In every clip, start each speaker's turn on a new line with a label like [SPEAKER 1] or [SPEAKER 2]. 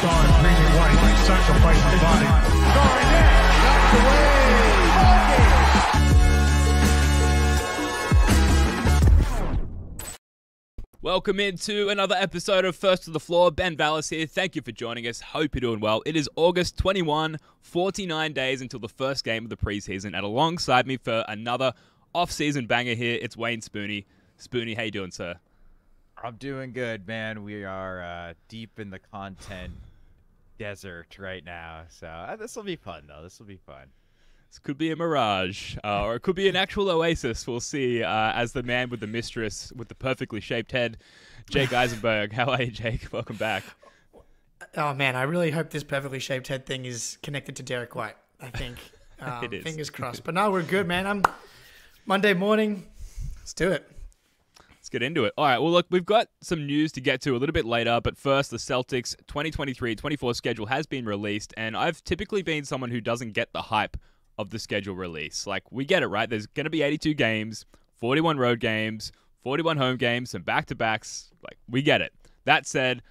[SPEAKER 1] star green and white, sacrifice the body. Garnett knocked away.
[SPEAKER 2] Welcome into another episode of First to the Floor. Ben Vallis here. Thank you for joining us. Hope you're doing well. It is August 21, 49 days until the first game of the preseason. And alongside me for another off-season banger here, it's Wayne Spooney. Spooney, how you doing, sir?
[SPEAKER 3] I'm doing good, man. We are deep in the content desert right now. So this will be fun, though. This will be fun.
[SPEAKER 2] This could be a mirage, or it could be an actual oasis. We'll see as the man with the mistress with the perfectly shaped head, Jake Eisenberg. How are you, Jake? Welcome back.
[SPEAKER 4] Oh, man, I really hope this perfectly shaped head thing is connected to Derek White, I think.
[SPEAKER 2] It is.
[SPEAKER 4] Fingers crossed. But no, we're good, man. I'm Monday morning. Let's do it.
[SPEAKER 2] Let's get into it. All right, well, look, we've got some news to get to a little bit later, but first, the Celtics 2023-24 schedule has been released, and I've typically been someone who doesn't get the hype of the schedule release. Like, we get it, right? There's going to be 82 games, 41 road games, 41 home games, and back-to-backs. Like, we get it. That said,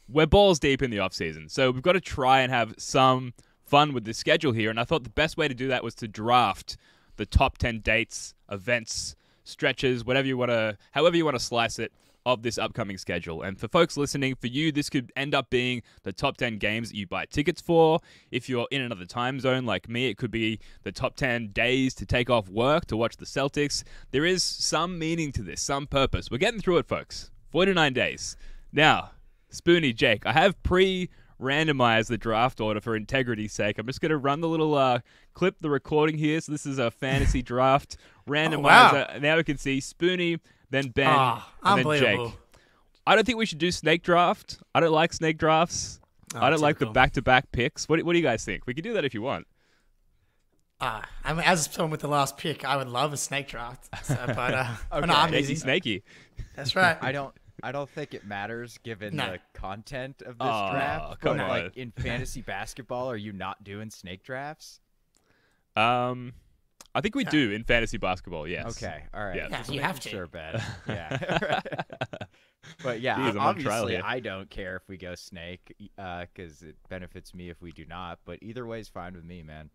[SPEAKER 2] we're balls deep in the offseason, so we've got to try and have some fun with this schedule here, and I thought the best way to do that was to draft the top 10 dates, events, stretches, however you want to slice it, of this upcoming schedule. And for folks listening, for you, this could end up being the top 10 games that you buy tickets for. If you're in another time zone like me, it could be the top 10 days to take off work to watch the Celtics. There is some meaning to this, some purpose. We're getting through it, folks. 49 days. Now, Spoony, Jake, I have randomized the draft order for integrity's sake. I'm just going to run the little clip, the recording here. So this is a fantasy draft randomizer. Oh, wow. Now we can see Spoony, then Ben, and then Jake. I don't think we should do snake draft. I don't like snake drafts. I don't like the back-to-back picks. What do you guys think? We can do that if you want.
[SPEAKER 4] I mean, as someone with the last pick, I would love a snake draft. So, but
[SPEAKER 2] okay.
[SPEAKER 4] No, I'm
[SPEAKER 2] Jakey
[SPEAKER 4] easy.
[SPEAKER 2] Snaky.
[SPEAKER 4] That's right.
[SPEAKER 3] I don't think it matters given the content of this draft.
[SPEAKER 2] Come
[SPEAKER 3] but
[SPEAKER 2] on.
[SPEAKER 3] like in fantasy basketball, are you not doing snake drafts?
[SPEAKER 2] I think we do in fantasy basketball, yes.
[SPEAKER 3] Okay, all right.
[SPEAKER 4] Yeah, you have to.
[SPEAKER 3] Sure, Ben. Yeah. But yeah,
[SPEAKER 2] Jeez,
[SPEAKER 3] obviously I don't care if we go snake because it benefits me if we do not. But either way is fine with me, man.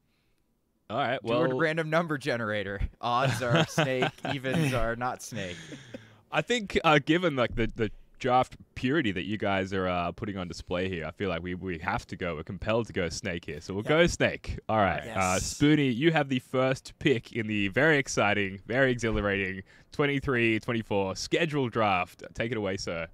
[SPEAKER 2] All right,
[SPEAKER 3] Do a random number generator. Odds are snake, evens are not snake.
[SPEAKER 2] I think given like the draft purity that you guys are putting on display here, I feel like we have to go. We're compelled to go snake here, so we'll go snake. All right,
[SPEAKER 4] yes.
[SPEAKER 2] Spoony, you have the first pick in the very exciting, very exhilarating 23-24 schedule draft. Take it away, sir.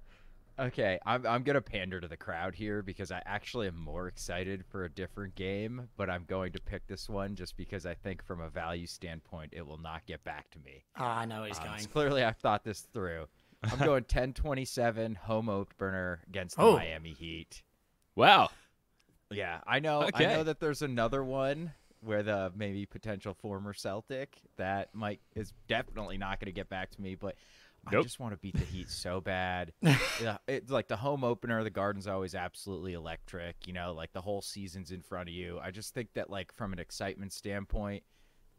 [SPEAKER 3] Okay, I'm gonna pander to the crowd here because I actually am more excited for a different game, but I'm going to pick this one just because I think from a value standpoint it will not get back to me.
[SPEAKER 4] Oh, I know where he's going.
[SPEAKER 3] So clearly I've thought this through. I'm going 10-27 home opener against the Miami Heat.
[SPEAKER 2] Wow.
[SPEAKER 3] Yeah, I know.
[SPEAKER 2] Okay.
[SPEAKER 3] I know that there's another one where the maybe potential former Celtic that is definitely not going to get back to me, but I just want to beat the Heat so bad. Yeah, it's like the home opener, the Garden's always absolutely electric. You know, like the whole season's in front of you. I just think that like from an excitement standpoint,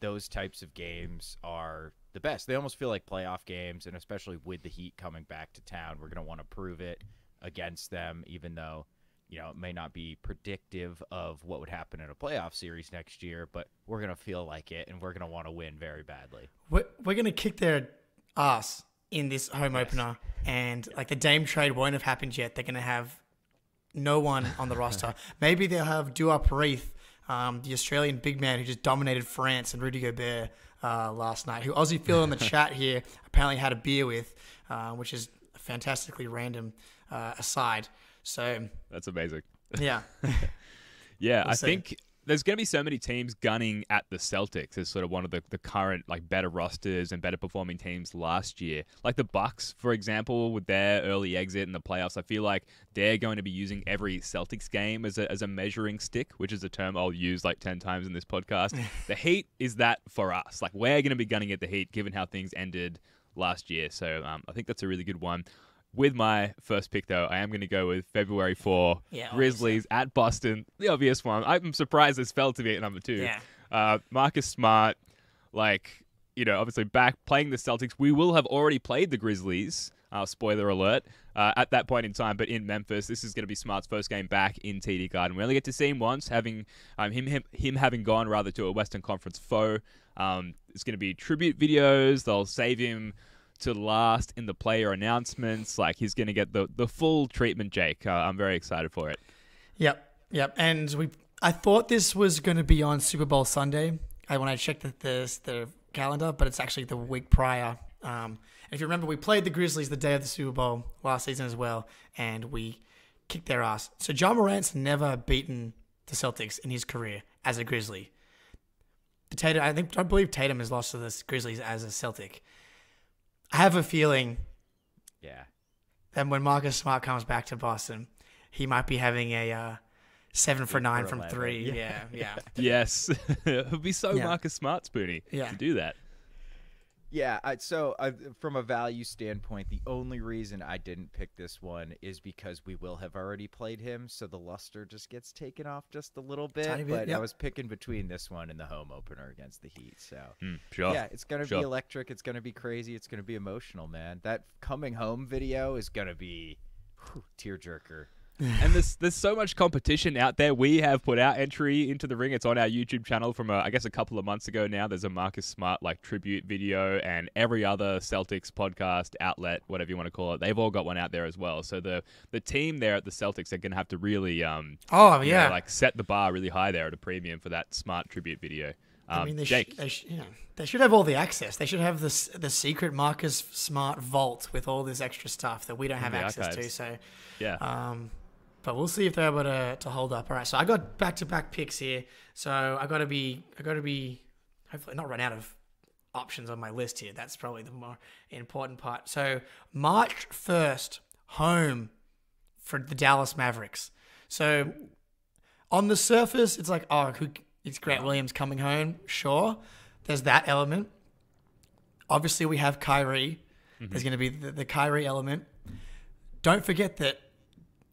[SPEAKER 3] those types of games are the best. They almost feel like playoff games, and especially with the Heat coming back to town, we're going to want to prove it against them, even though, you know, it may not be predictive of what would happen in a playoff series next year, but we're going to feel like it, and we're going to want to win very badly.
[SPEAKER 4] We're going to kick their ass in this home opener, and like the Dame trade won't have happened yet. They're going to have no one on the roster. Maybe they'll have Duop, the Australian big man who just dominated France, and Rudy Gobert last night, who Aussie Phil in the chat here apparently had a beer with, which is a fantastically random aside. So
[SPEAKER 2] that's amazing.
[SPEAKER 4] Yeah.
[SPEAKER 2] Yeah,
[SPEAKER 4] We'll
[SPEAKER 2] I
[SPEAKER 4] see.
[SPEAKER 2] think there's going to be so many teams gunning at the Celtics as sort of one of the current like better rosters and better performing teams last year. Like the Bucks, for example, with their early exit in the playoffs, I feel like they're going to be using every Celtics game as a measuring stick, which is a term I'll use like 10 times in this podcast. The Heat is that for us. Like we're going to be gunning at the Heat given how things ended last year. So I think that's a really good one. With my first pick, though, I am going to go with February 4, Grizzlies at Boston. The obvious one. I'm surprised this fell to me at number 2.
[SPEAKER 4] Yeah.
[SPEAKER 2] Marcus Smart, like, you know, obviously back playing the Celtics. We will have already played the Grizzlies. Spoiler alert. at that point in time, but in Memphis. This is going to be Smart's first game back in TD Garden. We only get to see him once, having him having gone rather to a Western Conference foe. It's going to be tribute videos. They'll save him to last in the player announcements. Like, he's going to get the full treatment, Jake. I'm very excited for it.
[SPEAKER 4] Yep. And I thought this was going to be on Super Bowl Sunday when I checked the calendar, but it's actually the week prior. And if you remember, we played the Grizzlies the day of the Super Bowl last season as well, and we kicked their ass. So Ja Morant's never beaten the Celtics in his career as a Grizzly. I believe Tatum has lost to the Grizzlies as a Celtic. I have a feeling that when Marcus Smart comes back to Boston, he might be having a 7 for 9 from 3. Yeah.
[SPEAKER 2] Yes. It would be so Marcus Smart, Spoonie, to do that.
[SPEAKER 3] Yeah, from a value standpoint, the only reason I didn't pick this one is because we will have already played him, so the luster just gets taken off just a little bit. I was picking between this one and the home opener against the Heat. So,
[SPEAKER 2] sure.
[SPEAKER 3] Yeah, it's going to be electric. It's going to be crazy. It's going to be emotional, man. That coming home video is going to be tearjerker.
[SPEAKER 2] And there's so much competition out there. We have put our entry into the ring. It's on our YouTube channel from I guess a couple of months ago now. There's a Marcus Smart tribute video, and every other Celtics podcast outlet, whatever you want to call it, they've all got one out there as well. So the team there at the Celtics are going to have to really set the bar really high there at a premium for that Smart tribute video.
[SPEAKER 4] I mean,
[SPEAKER 2] Jake,
[SPEAKER 4] they should have all the access. They should have the secret Marcus Smart vault with all this extra stuff that we don't have access to. So
[SPEAKER 2] yeah.
[SPEAKER 4] But we'll see if they're able to hold up. All right, so I got back-to-back picks here. So I got to be hopefully not run out of options on my list here. That's probably the more important part. So March 1st, home for the Dallas Mavericks. So on the surface, it's like, it's Grant Williams coming home. Sure, there's that element. Obviously, we have Kyrie. Mm-hmm. There's going to be the Kyrie element. Don't forget that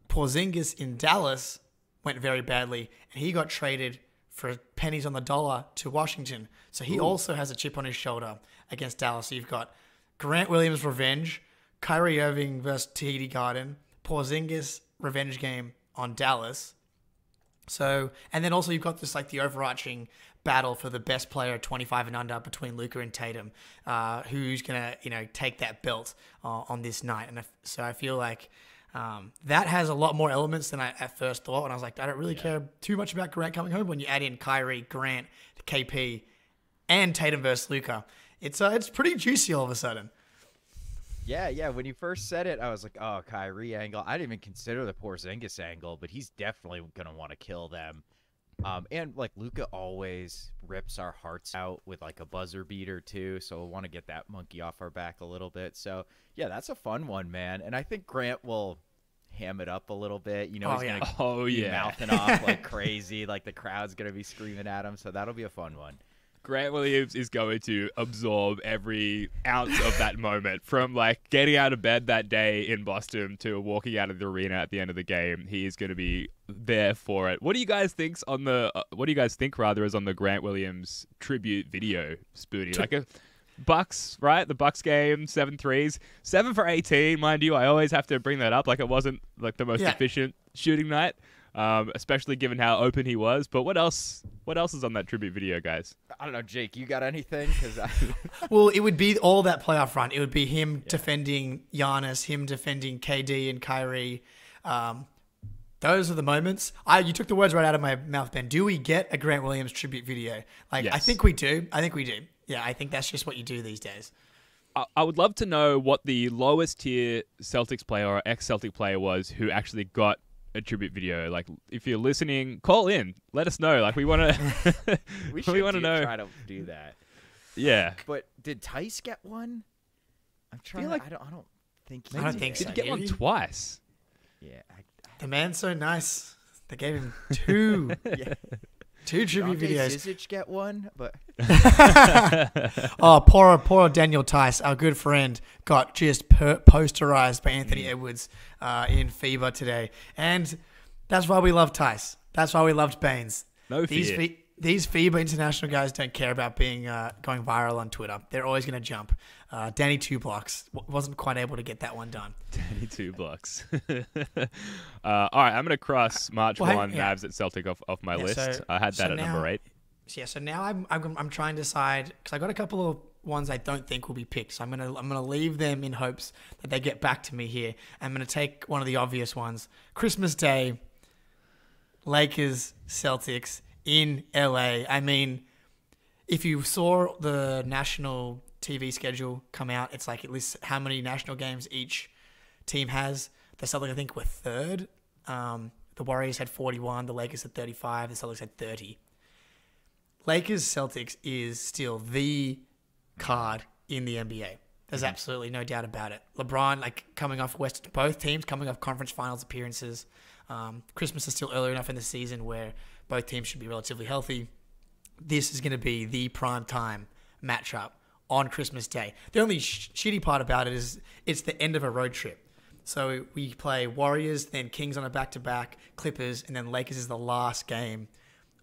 [SPEAKER 4] Porzingis in Dallas went very badly, and he got traded for pennies on the dollar to Washington. So he also has a chip on his shoulder against Dallas. So you've got Grant Williams revenge, Kyrie Irving versus TD Garden, Porzingis revenge game on Dallas. So, and then also you've got this the overarching battle for the best player 25 and under between Luka and Tatum, who's gonna take that belt on this night. And so I feel like that has a lot more elements than I at first thought. And I was like, I don't really care too much about Grant coming home. When you add in Kyrie, Grant, KP, and Tatum versus Luka, it's pretty juicy all of a sudden.
[SPEAKER 3] Yeah. When you first said it, I was like, oh, Kyrie angle. I didn't even consider the Porzingis angle, but he's definitely going to want to kill them. And Luka always rips our hearts out with a buzzer beater too. So we'll want to get that monkey off our back a little bit. So yeah, that's a fun one, man. And I think Grant will ham it up a little bit. He's going to be mouthing off like crazy. The crowd's going to be screaming at him. So that'll be a fun one.
[SPEAKER 2] Grant Williams is going to absorb every ounce of that moment, from getting out of bed that day in Boston to walking out of the arena at the end of the game. He is going to be there for it. What do you guys think is on the Grant Williams tribute video, Spoonie? Bucks, right? The Bucks game, 7 threes, 7 for 18, mind you. I always have to bring that up. It wasn't the most efficient shooting night. Especially given how open he was. But what else is on that tribute video, guys?
[SPEAKER 3] I don't know, Jake. You got anything?
[SPEAKER 4] Well, it would be all that playoff run. It would be him defending Giannis, him defending KD and Kyrie. Those are the moments. You took the words right out of my mouth, Ben. Do we get a Grant Williams tribute video?
[SPEAKER 2] Yes.
[SPEAKER 4] I think we do. Yeah, I think that's just what you do these days.
[SPEAKER 2] I would love to know what the lowest tier Celtics player or ex-Celtic player was who actually got a tribute video. If you're listening, call in, let us know. We want to we want to know.
[SPEAKER 3] Try to do that.
[SPEAKER 2] Yeah,
[SPEAKER 3] but did Tice get one? I'm trying. I don't think he
[SPEAKER 4] I don't think so.
[SPEAKER 2] Did he get one twice?
[SPEAKER 3] Yeah,
[SPEAKER 4] the man's so nice. They gave him 2 2 tribute videos.
[SPEAKER 3] Zizic get one, but
[SPEAKER 4] oh, poor Daniel Tice, our good friend, got just posterized by Anthony Edwards in FIBA today, and that's why we love Tice. That's why we loved Baines.
[SPEAKER 2] No fear.
[SPEAKER 4] these FIBA international guys don't care about being going viral on Twitter. They're always going to jump. Danny 2 blocks wasn't quite able to get that one done.
[SPEAKER 2] Danny 2 blocks. All right, I'm going to cross March 1 Mavs at Celtic off my list.
[SPEAKER 4] So,
[SPEAKER 2] I had that at
[SPEAKER 4] now,
[SPEAKER 2] number 8.
[SPEAKER 4] So now I'm trying to decide because I got a couple of ones I don't think will be picked. So I'm gonna leave them in hopes that they get back to me here. I'm gonna take one of the obvious ones. Christmas Day, Lakers Celtics in LA. I mean, if you saw the national TV schedule come out, it's like it lists how many national games each team has. The Celtics, I think, were third. The Warriors had 41. The Lakers had 35. The Celtics had 30. Lakers Celtics is still the card in the NBA. There's absolutely no doubt about it. LeBron, both teams coming off conference finals appearances. Christmas is still early enough in the season where both teams should be relatively healthy. This is going to be the prime time matchup on Christmas Day. The only shitty part about it is it's the end of a road trip. So we play Warriors, then Kings on a back-to-back, Clippers, and then Lakers is the last game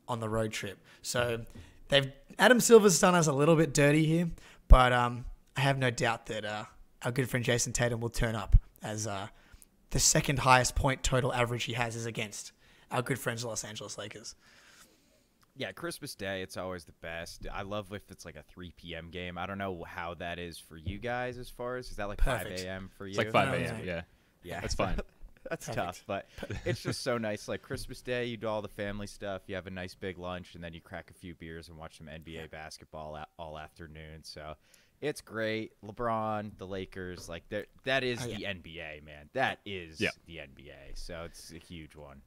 [SPEAKER 4] on the road trip. So Adam Silver's done us a little bit dirty here, but I have no doubt that our good friend Jason Tatum will turn up as the second highest point total average he has is against our good friends the Los Angeles Lakers.
[SPEAKER 3] Yeah, Christmas Day, it's always the best. I love if it's like a 3 p.m. game. I don't know how that is for you guys as far as, is that like
[SPEAKER 4] Perfect.
[SPEAKER 3] 5 a.m. for you?
[SPEAKER 2] It's like 5 a.m., yeah.
[SPEAKER 3] Yeah.
[SPEAKER 2] That's fine.
[SPEAKER 3] That's
[SPEAKER 4] Perfect.
[SPEAKER 3] tough, but it's just so nice. Like Christmas Day, you do all the family stuff, you have a nice big lunch, and then you crack a few beers and watch some NBA basketball all afternoon. So it's great. LeBron, the Lakers, like that is the NBA, man. That is the NBA. So it's a huge one.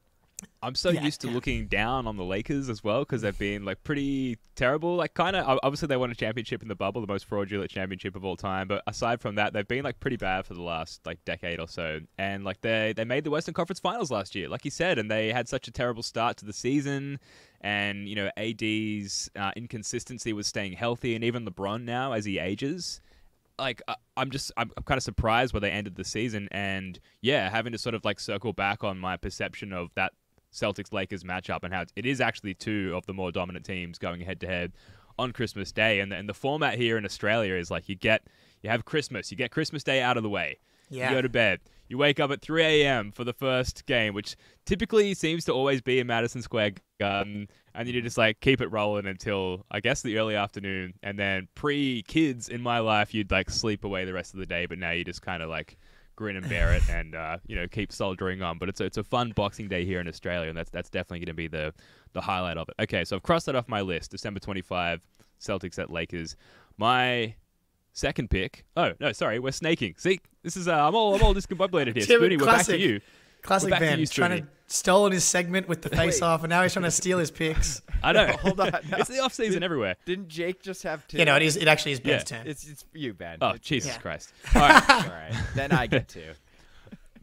[SPEAKER 2] I'm so used to looking down on the Lakers as well because they've been like pretty terrible. Like kind of obviously they won a championship in the bubble, the most fraudulent championship of all time. But aside from that, they've been like pretty bad for the last like decade or so. And like they made the Western Conference Finals last year, like you said, and they had such a terrible start to the season. And you know AD's inconsistency with staying healthy, and even LeBron now as he ages. Like I'm kind of surprised where they ended the season, and having to sort of like circle back on my perception of that Celtics-Lakers matchup and how it is actually two of the more dominant teams going head-to-head on Christmas Day. And the format here in Australia is like you have Christmas. You get Christmas Day out of the way.
[SPEAKER 4] Yeah.
[SPEAKER 2] You go to bed. You wake up at 3 a.m. for the first game, which typically seems to always be in Madison Square Garden. And you just like keep it rolling until, I guess, the early afternoon. And then pre-kids in my life, you'd like sleep away the rest of the day. But now you just kind of like grin and bear it and keep soldiering on. But it's a fun Boxing Day here in Australia, and that's definitely going to be the highlight of it. Okay, so I've crossed that off my list. December 25, Celtics at Lakers. My second pick. Oh no, sorry, we're snaking. See, this is I'm all discombobulated here. Spoony, we're back to you.
[SPEAKER 4] Classic Ben, trying to stolen his segment with the face-off, and now he's trying to steal his picks.
[SPEAKER 2] I know.
[SPEAKER 3] Hold on. No.
[SPEAKER 2] It's the off-season everywhere.
[SPEAKER 3] Didn't Jake just have two?
[SPEAKER 4] It actually is Ben's turn.
[SPEAKER 3] It's you, Ben.
[SPEAKER 2] Oh,
[SPEAKER 3] it's
[SPEAKER 2] Jesus Christ. All right.
[SPEAKER 3] all right. Then I get two.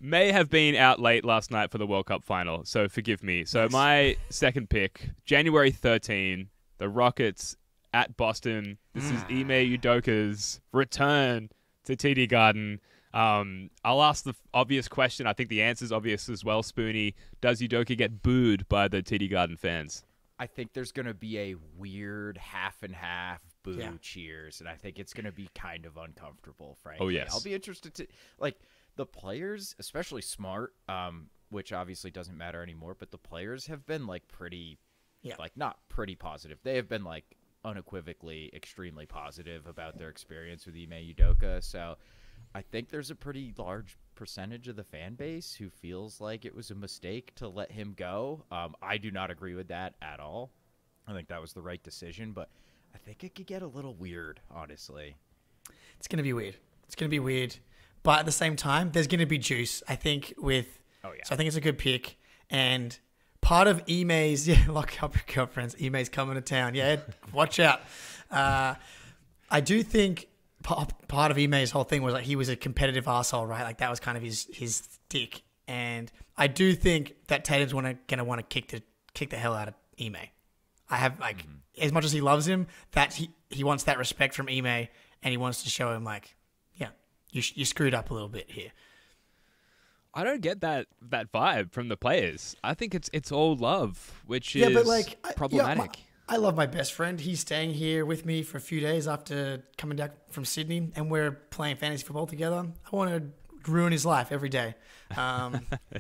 [SPEAKER 2] May have been out late last night for the World Cup final, so forgive me. So my second pick, January 13, the Rockets at Boston. This is Ime Udoka's return to TD Garden. I'll ask the obvious question. I think the answer's obvious as well, Spoony. Does Udoka get booed by the TD Garden fans?
[SPEAKER 3] I think there's going to be a weird half and half boo cheers, and I think it's going to be kind of uncomfortable, frankly.
[SPEAKER 2] Oh, yes.
[SPEAKER 3] I'll be interested to, like, the players, especially Smart, which obviously doesn't matter anymore, but the players have been, like, pretty, like, not pretty positive. They have been, like, unequivocally extremely positive about their experience with Ime Udoka, so I think there's a pretty large percentage of the fan base who feels like it was a mistake to let him go. I do not agree with that at all. I think that was the right decision, but I think it could get a little weird, honestly.
[SPEAKER 4] It's going to be weird. But at the same time, there's going to be juice, I think, with... Oh, yeah. So I think it's a good pick. And part of Ime's... Yeah, lock up your girlfriends. Ime's coming to town. Yeah, watch out. I do think... Part of Ime's whole thing was like he was a competitive arsehole, right? Like that was kind of his stick. And I do think that Tatum's gonna want to kick the hell out of Ime. I have like as much as he loves him, that he wants that respect from Ime, and he wants to show him like, yeah, you screwed up a little bit here.
[SPEAKER 2] I don't get that vibe from the players. I think it's all love, which is
[SPEAKER 4] but like
[SPEAKER 2] problematic.
[SPEAKER 4] I love my best friend. He's staying here with me for a few days after coming back from Sydney, and we're playing fantasy football together. I want to ruin his life every day.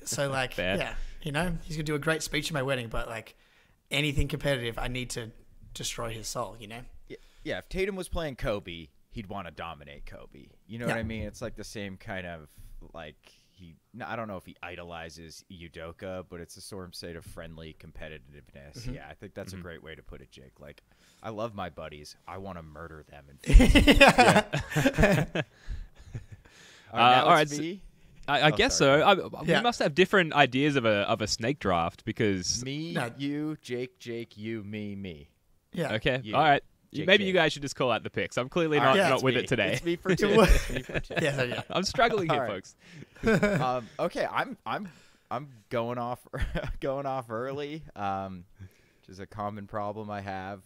[SPEAKER 4] So, like,
[SPEAKER 2] Fair.
[SPEAKER 4] yeah, you know, he's going to do a great speech at my wedding, but, like, anything competitive, I need to destroy his soul, you know?
[SPEAKER 3] Yeah, if Tatum was playing Kobe, he'd want to dominate Kobe. You know what I mean? It's like the same kind of, like, I don't know if he idolizes Udoka, but it's a state of friendly competitiveness.
[SPEAKER 4] Mm-hmm.
[SPEAKER 3] Yeah, I think that's a great way to put it, Jake. Like, I love my buddies. I want to murder them. All right,
[SPEAKER 2] me. I guess so. We must have different ideas of a snake draft because
[SPEAKER 3] you, Jake, you, me.
[SPEAKER 4] Yeah.
[SPEAKER 2] Okay.
[SPEAKER 3] You.
[SPEAKER 2] All right.
[SPEAKER 3] Jake,
[SPEAKER 2] Maybe
[SPEAKER 3] Jake.
[SPEAKER 2] you guys should just call out the picks. I'm clearly not with it today.
[SPEAKER 3] It's me for two. It's me for two.
[SPEAKER 4] Yeah.
[SPEAKER 2] I'm struggling here,
[SPEAKER 3] All right.
[SPEAKER 2] folks.
[SPEAKER 3] Okay, I'm going off early, which is a common problem I have.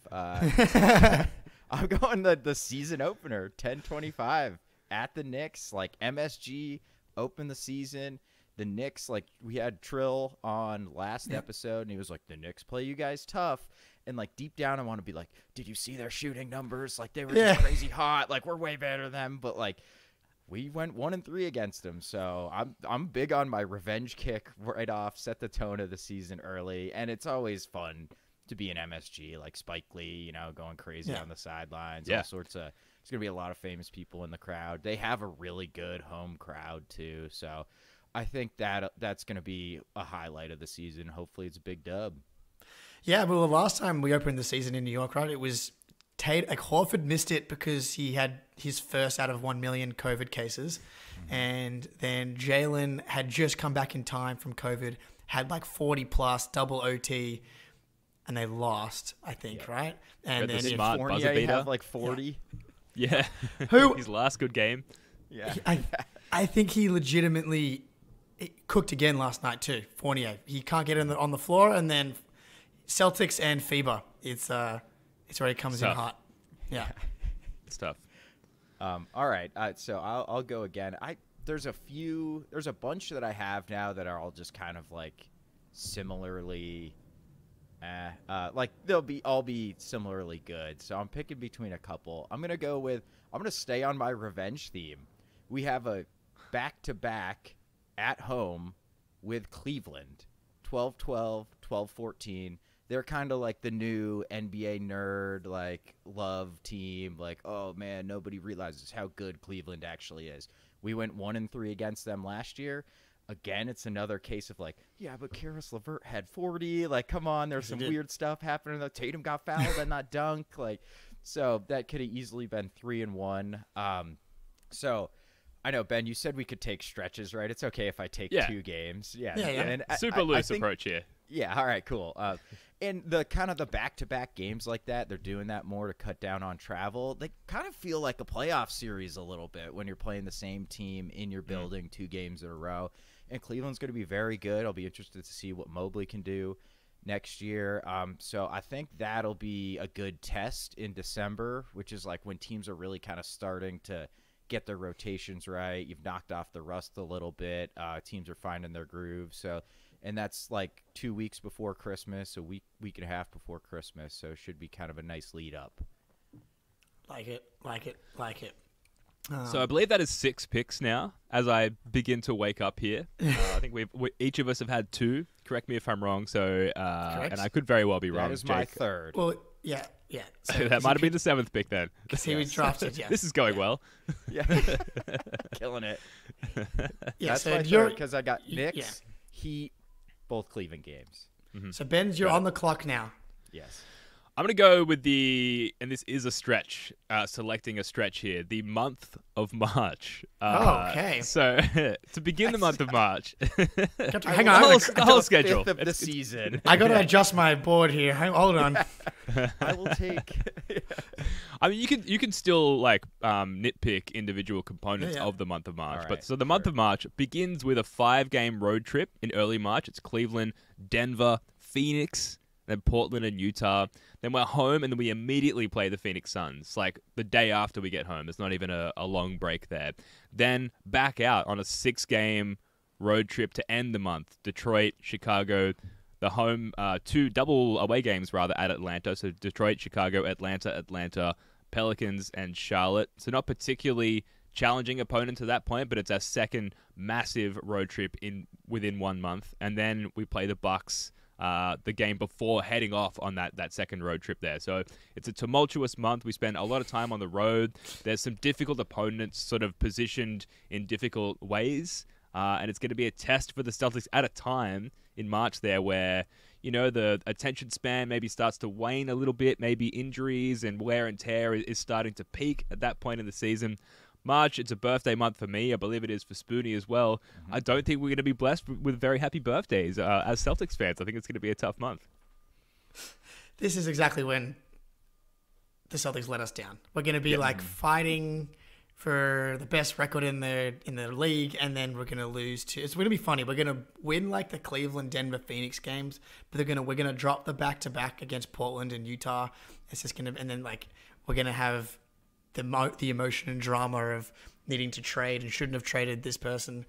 [SPEAKER 3] I'm going the season opener, 10-25 at the Knicks. Like, MSG opened the season. The Knicks, like, we had Trill on last episode, and he was like, the Knicks play you guys tough. And, like, deep down, I want to be like, did you see their shooting numbers? Like, they were just crazy hot. Like, we're way better than them. But, like, we went 1-3 against them. So I'm big on my revenge kick right off, set the tone of the season early. And it's always fun to be an MSG, like Spike Lee, you know, going crazy on the sidelines. All sorts of – there's going to be a lot of famous people in the crowd. They have a really good home crowd, too. So I think that's going to be a highlight of the season. Hopefully it's a big dub.
[SPEAKER 4] Yeah, well, the last time we opened the season in New York, right, it was Horford missed it because he had his first out of 1 million COVID cases. And then Jalen had just come back in time from COVID, had like 40-plus, double OT, and they lost, I think, right? And
[SPEAKER 2] Got
[SPEAKER 4] then
[SPEAKER 2] the smart
[SPEAKER 3] Fournier
[SPEAKER 2] buzzer beater.
[SPEAKER 3] have like 40.
[SPEAKER 2] Yeah.
[SPEAKER 4] Who-
[SPEAKER 2] His last good game.
[SPEAKER 3] Yeah.
[SPEAKER 4] I think he legitimately cooked again last night too, Fournier. He can't get on the floor, and then Celtics and FIBA. It's where he comes in hot. Yeah.
[SPEAKER 2] It's tough.
[SPEAKER 3] All right. So I'll go again. There's a bunch that I have now that are all just kind of like similarly, like they'll all be similarly good. So I'm picking between a couple. I'm gonna stay on my revenge theme. We have a back-to-back at home with Cleveland, 12-12, 12-14. They're kind of like the new NBA nerd, like, love team. Like, oh, man, nobody realizes how good Cleveland actually is. We went 1-3 against them last year. Again, it's another case of, like, yeah, but Karis LeVert had 40. Like, come on, there's some weird stuff happening. Tatum got fouled and not dunked. Like, so that could have easily been 3-1. So I know, Ben, you said we could take stretches, right? It's okay if I take 2 games. Yeah. And
[SPEAKER 2] Super loose approach here.
[SPEAKER 3] Yeah, all right, cool. And the kind of the back-to-back games like that, they're doing that more to cut down on travel. They kind of feel like a playoff series a little bit when you're playing the same team in your building 2 games in a row. And Cleveland's going to be very good. I'll be interested to see what Mobley can do next year. So I think that'll be a good test in December, which is like when teams are really kind of starting to get their rotations right. You've knocked off the rust a little bit. Teams are finding their groove. So, and that's like 2 weeks before Christmas, a week and a half before Christmas. So it should be kind of a nice lead up.
[SPEAKER 4] Like it.
[SPEAKER 2] So I believe that is 6 picks now as I begin to wake up here. I think each of us have had 2. Correct me if I'm wrong. So, and I could very well be wrong.
[SPEAKER 3] That is my
[SPEAKER 2] Jake.
[SPEAKER 3] third.
[SPEAKER 4] Well, yeah. So
[SPEAKER 2] That might have been the 7th pick then.
[SPEAKER 4] Because he was drafted, yeah.
[SPEAKER 2] This is going well.
[SPEAKER 3] Yeah. Killing it.
[SPEAKER 4] Yeah,
[SPEAKER 3] That's
[SPEAKER 4] so
[SPEAKER 3] my
[SPEAKER 4] you're
[SPEAKER 3] third because I got Knicks, Heat, both Cleveland games.
[SPEAKER 4] So Ben's, you're on the clock now.
[SPEAKER 3] Yes.
[SPEAKER 2] I'm going to go with and this is a stretch, selecting a stretch here, the month of March.
[SPEAKER 4] Okay.
[SPEAKER 2] So to begin the month of March,
[SPEAKER 4] Hang on.
[SPEAKER 2] the whole schedule.
[SPEAKER 3] Fifth of the season.
[SPEAKER 4] I got to adjust my board here. Hold on.
[SPEAKER 3] I will take.
[SPEAKER 2] I mean, you can still like nitpick individual components of the month of March.
[SPEAKER 3] All
[SPEAKER 2] But
[SPEAKER 3] right,
[SPEAKER 2] so the month of March begins with a 5-game road trip in early March. It's Cleveland, Denver, Phoenix, then Portland and Utah. Then we're home, and then we immediately play the Phoenix Suns, like the day after we get home. There's not even a long break there. Then back out on a 6-game road trip to end the month. Detroit, Chicago, the home two double away games rather at Atlanta. So Detroit, Chicago, Atlanta, Pelicans, and Charlotte. So not particularly challenging opponent to that point, but it's our second massive road trip within 1 month. And then we play the Bucks the game before heading off on that second road trip there. So it's a tumultuous month. We spend a lot of time on the road. There's some difficult opponents sort of positioned in difficult ways. And it's going to be a test for the Celtics at a time in March there where, the attention span maybe starts to wane a little bit. Maybe injuries and wear and tear is starting to peak at that point in the season. March, it's a birthday month for me. I believe it is for Spoonie as well. Mm-hmm. I don't think we're going to be blessed with very happy birthdays as Celtics fans. I think it's going to be a tough month.
[SPEAKER 4] This is exactly when the Celtics let us down. We're going to be fighting for the best record in the league, and then we're going to lose to. It's going to be funny. We're going to win the Cleveland, Denver, Phoenix games, but we're going to drop the back-to-back against Portland and Utah. It's just going to, and then we're going to have the emotion and drama of needing to trade and shouldn't have traded this person.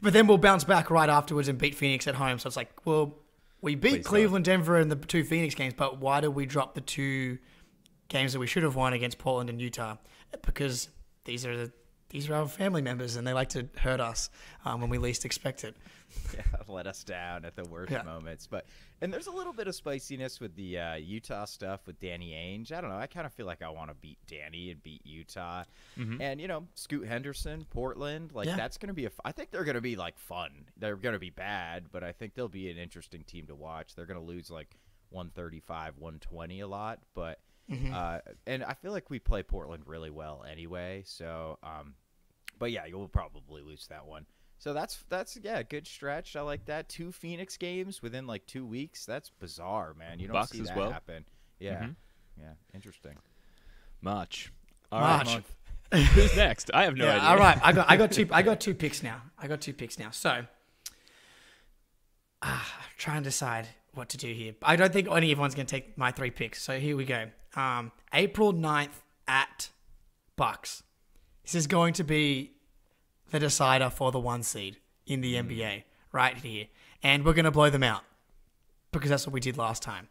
[SPEAKER 4] But then we'll bounce back right afterwards and beat Phoenix at home. So it's we beat Cleveland, Denver in the 2 Phoenix games, but why did we drop the 2 games that we should have won against Portland and Utah? Because these are our family members and they like to hurt us when we least expect it.
[SPEAKER 3] Yeah, let us down at the worst moments. And there's a little bit of spiciness with the Utah stuff with Danny Ainge. I don't know. I kind of feel like I want to beat Danny and beat Utah. Mm-hmm. And, Scoot Henderson, Portland, that's going to be I think they're going to be, fun. They're going to be bad, but I think they'll be an interesting team to watch. They're going to lose, 135, 120 a lot. But, and I feel like we play Portland really well anyway. So, but, yeah, you'll probably lose that one. So that's a good stretch. I like that. 2 Phoenix games within 2 weeks. That's bizarre, man. You don't
[SPEAKER 2] Bucks
[SPEAKER 3] see
[SPEAKER 2] as
[SPEAKER 3] that
[SPEAKER 2] well.
[SPEAKER 3] happen. Yeah. Mm-hmm. Yeah. Interesting.
[SPEAKER 2] March.
[SPEAKER 4] March.
[SPEAKER 2] Who's next? I have no idea.
[SPEAKER 4] All right. I got 2 picks now. So try and decide what to do here. I don't think anyone's going to take my 3 picks. So here we go. April 9th at Bucks. This is going to be the decider for the 1 seed in the NBA right here. And we're going to blow them out because that's what we did last time.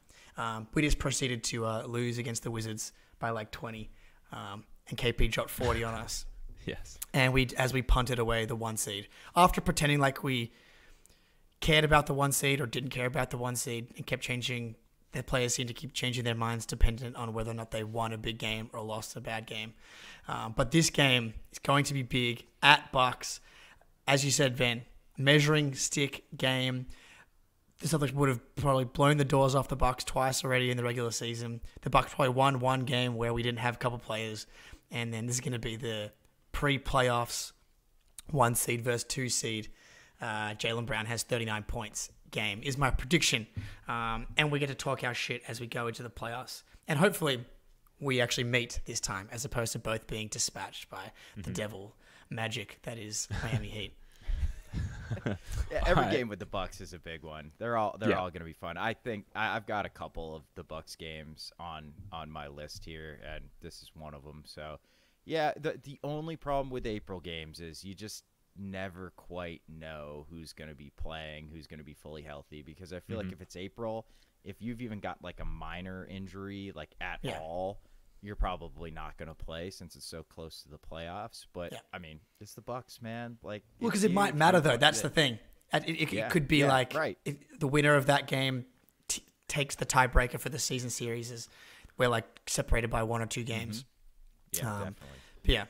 [SPEAKER 4] We just proceeded to lose against the Wizards by 20, and KP dropped 40 on us.
[SPEAKER 2] Yes.
[SPEAKER 4] And as we punted away the 1 seed. After pretending like we cared about the 1 seed or didn't care about the 1 seed and kept changing, their players seem to keep changing their minds dependent on whether or not they won a big game or lost a bad game. But this game is going to be big at Bucks. As you said, Ben, measuring stick game. The Celtics would have probably blown the doors off the Bucks twice already in the regular season. The Bucks probably won 1 game where we didn't have a couple players. And then this is going to be the pre-playoffs 1 seed versus 2 seed. Jaylen Brown has 39 points game is my prediction. And we get to talk our shit as we go into the playoffs. And hopefully we actually meet this time as opposed to both being dispatched by the devil magic that is Miami Heat.
[SPEAKER 3] Yeah, every game with the Bucks is a big one. They're all going to be fun. I think I've got a couple of the Bucks games on my list here, and this is one of them. So, yeah, the only problem with April games is you just never quite know who's going to be playing, who's going to be fully healthy. Because I feel like if it's April, if you've even got a minor injury at all, you're probably not going to play since it's so close to the playoffs. But I mean, it's the Bucks, man.
[SPEAKER 4] Because it might matter though. That's the thing. It could be
[SPEAKER 3] right.
[SPEAKER 4] If the winner of that game takes the tiebreaker for the season series. Is we're separated by 1 or 2 games.
[SPEAKER 3] Yeah, definitely.
[SPEAKER 4] Yeah.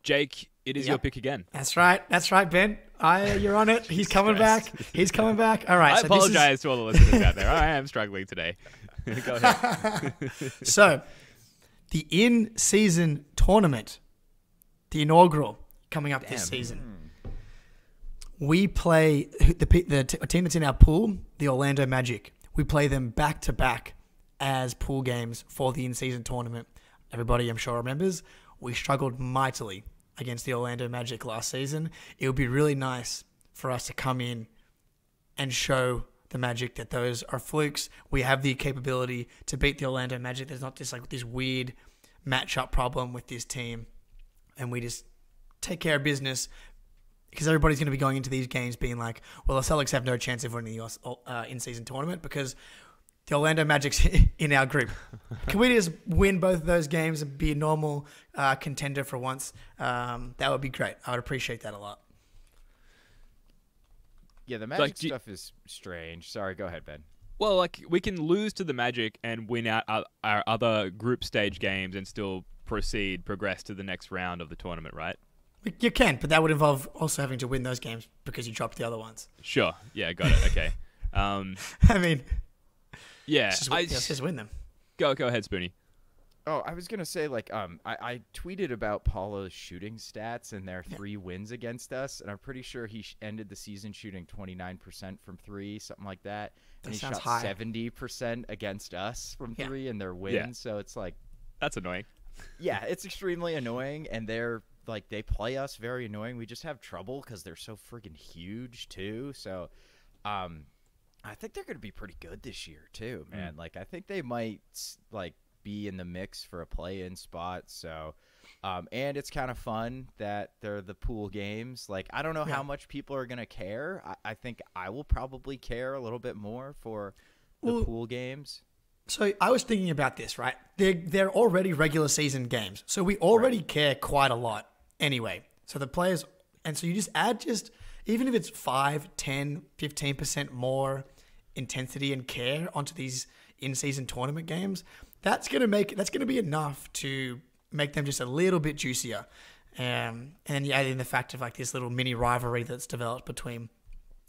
[SPEAKER 2] Jake, it is your pick again.
[SPEAKER 4] That's right, Ben. You're on it. He's coming back. He's coming back. All right.
[SPEAKER 2] I apologize to all the listeners out there. I am struggling today. Go ahead.
[SPEAKER 4] So, the in-season tournament, the inaugural, coming up this season. We play the team that's in our pool, the Orlando Magic. We play them back-to-back as pool games for the in-season tournament. Everybody, I'm sure, remembers, we struggled mightily against the Orlando Magic last season. It would be really nice for us to come in and show the Magic that those are flukes. We have the capability to beat the Orlando Magic. There's not just this weird matchup problem with this team. And we just take care of business because everybody's going to be going into these games being like, well, the Celtics have no chance of winning the in-season tournament because the Orlando Magic's in our group. Can we just win both of those games and be a normal contender for once? That would be great. I would appreciate that a lot.
[SPEAKER 3] Yeah, the Magic stuff is strange. Sorry, go ahead, Ben.
[SPEAKER 2] Well, like, we can lose to the Magic and win out our other group stage games and still progress to the next round of the tournament, right?
[SPEAKER 4] You can, but that would involve also having to win those games because you dropped the other ones.
[SPEAKER 2] Sure. Yeah, got it. Okay.
[SPEAKER 4] I mean,
[SPEAKER 2] yeah.
[SPEAKER 4] let's just win them.
[SPEAKER 2] Go ahead, Spoonie.
[SPEAKER 3] Oh, I was gonna say, like, I tweeted about Paulo's shooting stats and their 3 wins against us, and I'm pretty sure he ended the season shooting 29% from 3, something like that. And he shot 70% against us from 3 in their wins. Yeah. So it's like,
[SPEAKER 2] that's annoying.
[SPEAKER 3] Yeah, it's extremely annoying, and they play us very annoying. We just have trouble because they're so freaking huge too. So, I think they're gonna be pretty good this year too, man. Like, I think they might be in the mix for a play-in spot. So, and it's kind of fun that they're the pool games. Like, I don't know how much people are going to care. I think I will probably care a little bit more for the pool games.
[SPEAKER 4] So I was thinking about this, right? They're already regular season games. So we already care quite a lot anyway. So the players, and so you just add even if it's 5, 10, 15% more intensity and care onto these in-season tournament games, that's going to be enough to make them just a little bit juicier. And then you add in the fact of like this little mini rivalry that's developed between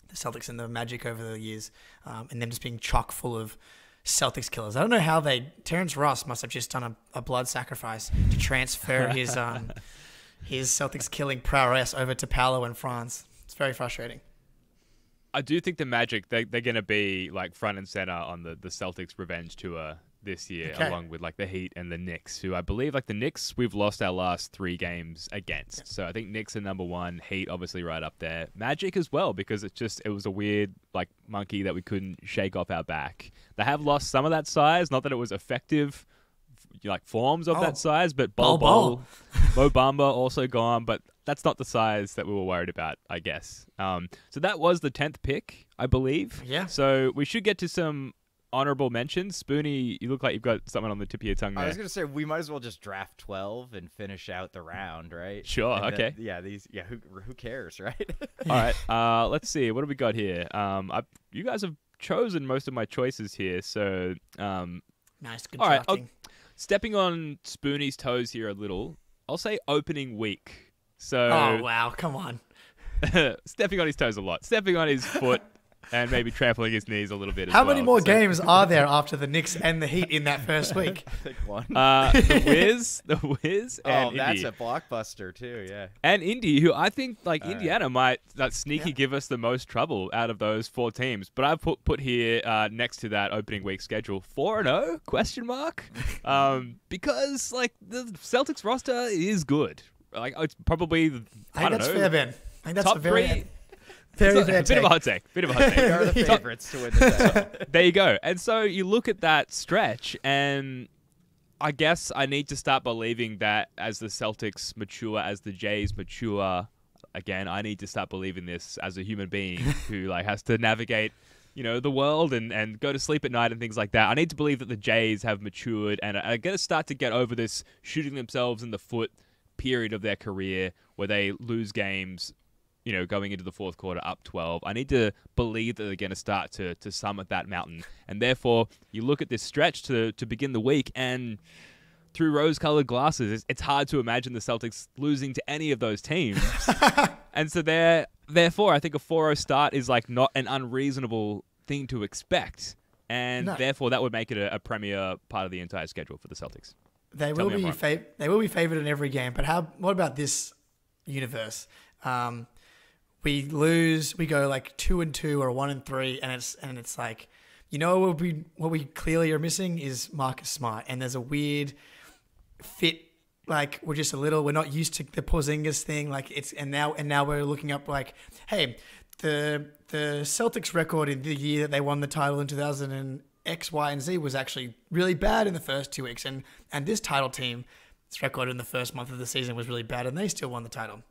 [SPEAKER 4] the Celtics and the Magic over the years, and them just being chock full of Celtics killers. I don't know Terrence Ross must have just done a blood sacrifice to transfer his Celtics killing prowess over to Paolo in France. It's very frustrating.
[SPEAKER 2] I do think the Magic, they're going to be like front and center on the Celtics revenge tour this year, along with like the Heat and the Knicks, who I believe, like the Knicks, we've lost our last 3 games against. Yeah. So I think Knicks are number 1, Heat obviously right up there, Magic as well, because it was a weird like monkey that we couldn't shake off our back. They have lost some of that size, not that it was effective like forms of that size, but Mo Bamba also gone, but that's not the size that we were worried about, I guess. So that was the 10th pick, I believe.
[SPEAKER 4] Yeah.
[SPEAKER 2] So we should get to some honorable mentions. Spoonie, you look like you've got something on the tip of your tongue there.
[SPEAKER 3] I was going to say, we might as well just draft 12 and finish out the round, right?
[SPEAKER 2] Sure,
[SPEAKER 3] and
[SPEAKER 2] okay.
[SPEAKER 3] Who cares, right?
[SPEAKER 2] All right, let's see. What do we got here? You guys have chosen most of my choices here, so...
[SPEAKER 4] nice, good
[SPEAKER 2] all right,
[SPEAKER 4] drafting.
[SPEAKER 2] Stepping on Spoonie's toes here a little, I'll say opening week. So...
[SPEAKER 4] Oh, wow, come on.
[SPEAKER 2] Stepping on his toes a lot. Stepping on his foot... and maybe trampling his knees a little bit as
[SPEAKER 4] How
[SPEAKER 2] well.
[SPEAKER 4] many more games are there after the Knicks and the Heat in that first week?
[SPEAKER 3] I think 1.
[SPEAKER 2] The Wiz, and Indy.
[SPEAKER 3] That's a blockbuster too, yeah.
[SPEAKER 2] And Indy, who I think Indiana might give us the most trouble out of those 4 teams. But I've put here next to that opening week schedule 4-0 ? Because like the Celtics roster is good. Like it's probably
[SPEAKER 4] I think that's fair, Ben. I think that's
[SPEAKER 2] top
[SPEAKER 4] a very
[SPEAKER 2] 3.
[SPEAKER 4] Very
[SPEAKER 2] bit of a hot take.
[SPEAKER 3] They are the favorites to win the title.
[SPEAKER 2] There you go. And so you look at that stretch, and I guess I need to start believing that as the Celtics mature, as the Jays mature, again, I need to start believing this as a human being who like has to navigate, the world and go to sleep at night and things like that. I need to believe that the Jays have matured and are going to start to get over this shooting themselves in the foot period of their career where they lose games, going into the fourth quarter up 12. I need to believe that they're going to start to summit that mountain. And therefore, you look at this stretch to begin the week, and through rose-colored glasses, it's hard to imagine the Celtics losing to any of those teams. And so therefore, I think a 4-0 start is like not an unreasonable thing to expect. And therefore, that would make it a premier part of the entire schedule for the Celtics.
[SPEAKER 4] They will be favored in every game. But what about this universe? We lose, we go like 2-2 or 1-3, and it's like, what we clearly are missing is Marcus Smart, and there's a weird fit. Like we're not used to the Porzingis thing. Like and now we're looking up like, hey, the Celtics record in the year that they won the title in 2000 and X, Y, and Z was actually really bad in the first 2 weeks, and this title team's record in the first month of the season was really bad, and they still won the title.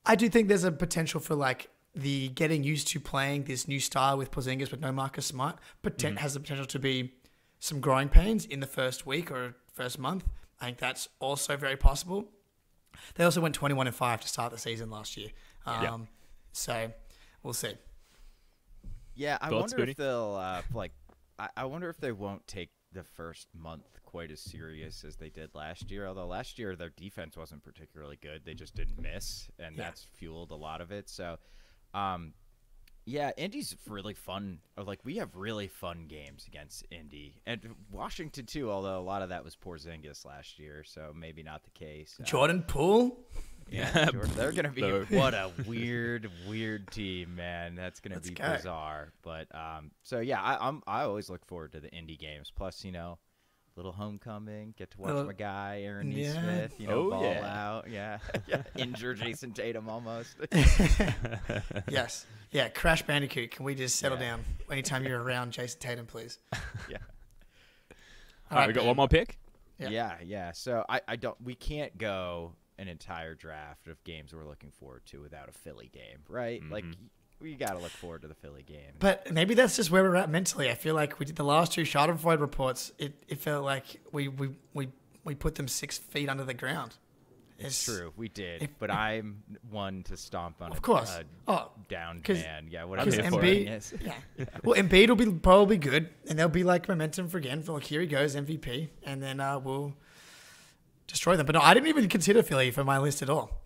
[SPEAKER 4] I do think there's a potential for like the getting used to playing this new style with Porzingis with no Marcus Smart has the potential to be some growing pains in the first week or first month. I think that's also very possible. They also went 21-5 to start the season last year. So we'll see.
[SPEAKER 3] Yeah, I
[SPEAKER 2] Thoughts,
[SPEAKER 3] wonder
[SPEAKER 2] Spoony?
[SPEAKER 3] if they'll I wonder if they won't take the first month quite as serious as they did last year. Although last year their defense wasn't particularly good, they just didn't miss, and that's fueled a lot of it. So, yeah, Indy's really fun. Like we have really fun games against Indy and Washington too. Although a lot of that was Porzingis last year, so maybe not the case.
[SPEAKER 4] Jordan Poole.
[SPEAKER 3] Yeah, they're gonna be what a weird team, man. That's gonna be
[SPEAKER 4] go.
[SPEAKER 3] bizarre. But so yeah, I always look forward to the Indy games. Plus, little homecoming, get to watch my guy Aaron Nesmith, ball out, injure Jason Tatum almost.
[SPEAKER 4] Yes, yeah. Crash Bandicoot. Can we just settle down anytime you're around Jason Tatum, please?
[SPEAKER 3] Yeah.
[SPEAKER 2] All right, we got one more pick.
[SPEAKER 3] Yeah. So we can't go an entire draft of games we're looking forward to without a Philly game, right? Like we got to look forward to the Philly game.
[SPEAKER 4] But maybe that's just where we're at mentally. I feel like we did the last two Schadenfreude reports. It felt like we put them 6 feet under the ground.
[SPEAKER 3] It's true, we did. But I'm one to stomp on
[SPEAKER 4] of course.
[SPEAKER 3] Down man. Yeah, whatever.
[SPEAKER 4] Because
[SPEAKER 3] Embiid is.
[SPEAKER 4] Well, Embiid will be probably good, and there'll be like momentum for again. For like here he goes MVP, and then we'll destroy them. But no, I didn't even consider Philly for my list at all.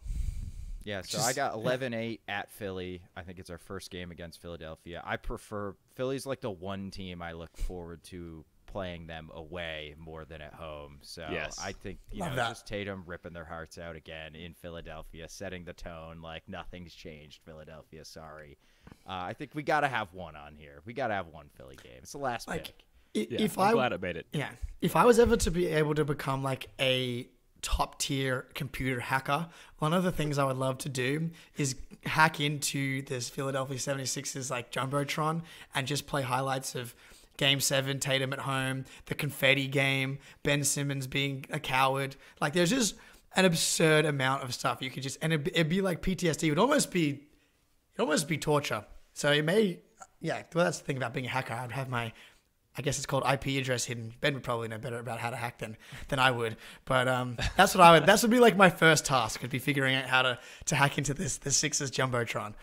[SPEAKER 3] Yeah, so I got 11-8 at Philly. I think it's our first game against Philadelphia. I prefer Philly's like the one team I look forward to playing them away more than at home. So I think just Tatum ripping their hearts out again in Philadelphia, setting the tone like nothing's changed. Philadelphia, sorry. I think we got to have one on here. We got to have one Philly game. It's the last pick.
[SPEAKER 2] I'm glad I made it.
[SPEAKER 4] Yeah. If I was ever to be able to become like a top tier computer hacker, one of the things I would love to do is hack into this Philadelphia 76ers like Jumbotron and just play highlights of Game 7, Tatum at home, the confetti game, Ben Simmons being a coward. Like there's just an absurd amount of stuff you could just, and it'd be like PTSD. It would almost be torture. So it may, well, that's the thing about being a hacker. I'd have my, I guess it's called IP address hidden. Ben would probably know better about how to hack than I would. But that's what I would. That would be like my first task. Would be figuring out how to hack into the Sixers Jumbotron.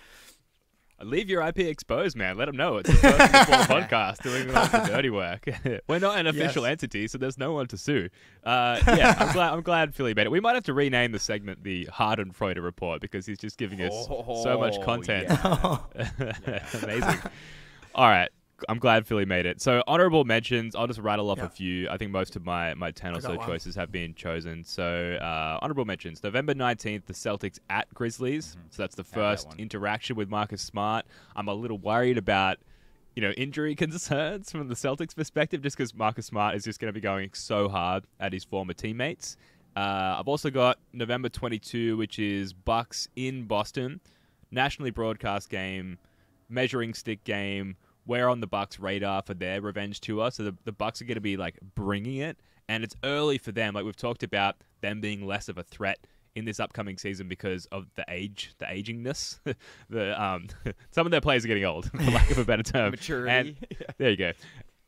[SPEAKER 2] Leave your IP exposed, man. Let them know it's the first podcast doing the dirty work. We're not an official entity, so there's no one to sue. I'm glad Philly made it. We might have to rename the segment the Hardenfreude Report because he's just giving us so much content. Amazing. All right. I'm glad Philly made it. So honorable mentions, I'll just rattle off a few. I think most of my 10 or so choices have been chosen. So honorable mentions, November 19th, the Celtics at Grizzlies. So that's the first interaction with Marcus Smart. I'm a little worried about, injury concerns from the Celtics perspective, just because Marcus Smart is just going to be going so hard at his former teammates. I've also got November 22, which is Bucks in Boston. Nationally broadcast game, measuring stick game. We're on the Bucks' radar for their revenge tour, so the Bucks are going to be like bringing it, and it's early for them. Like we've talked about them being less of a threat in this upcoming season because of the agingness. Some of their players are getting old, for lack of a better term.
[SPEAKER 3] Maturity.
[SPEAKER 2] And there you go.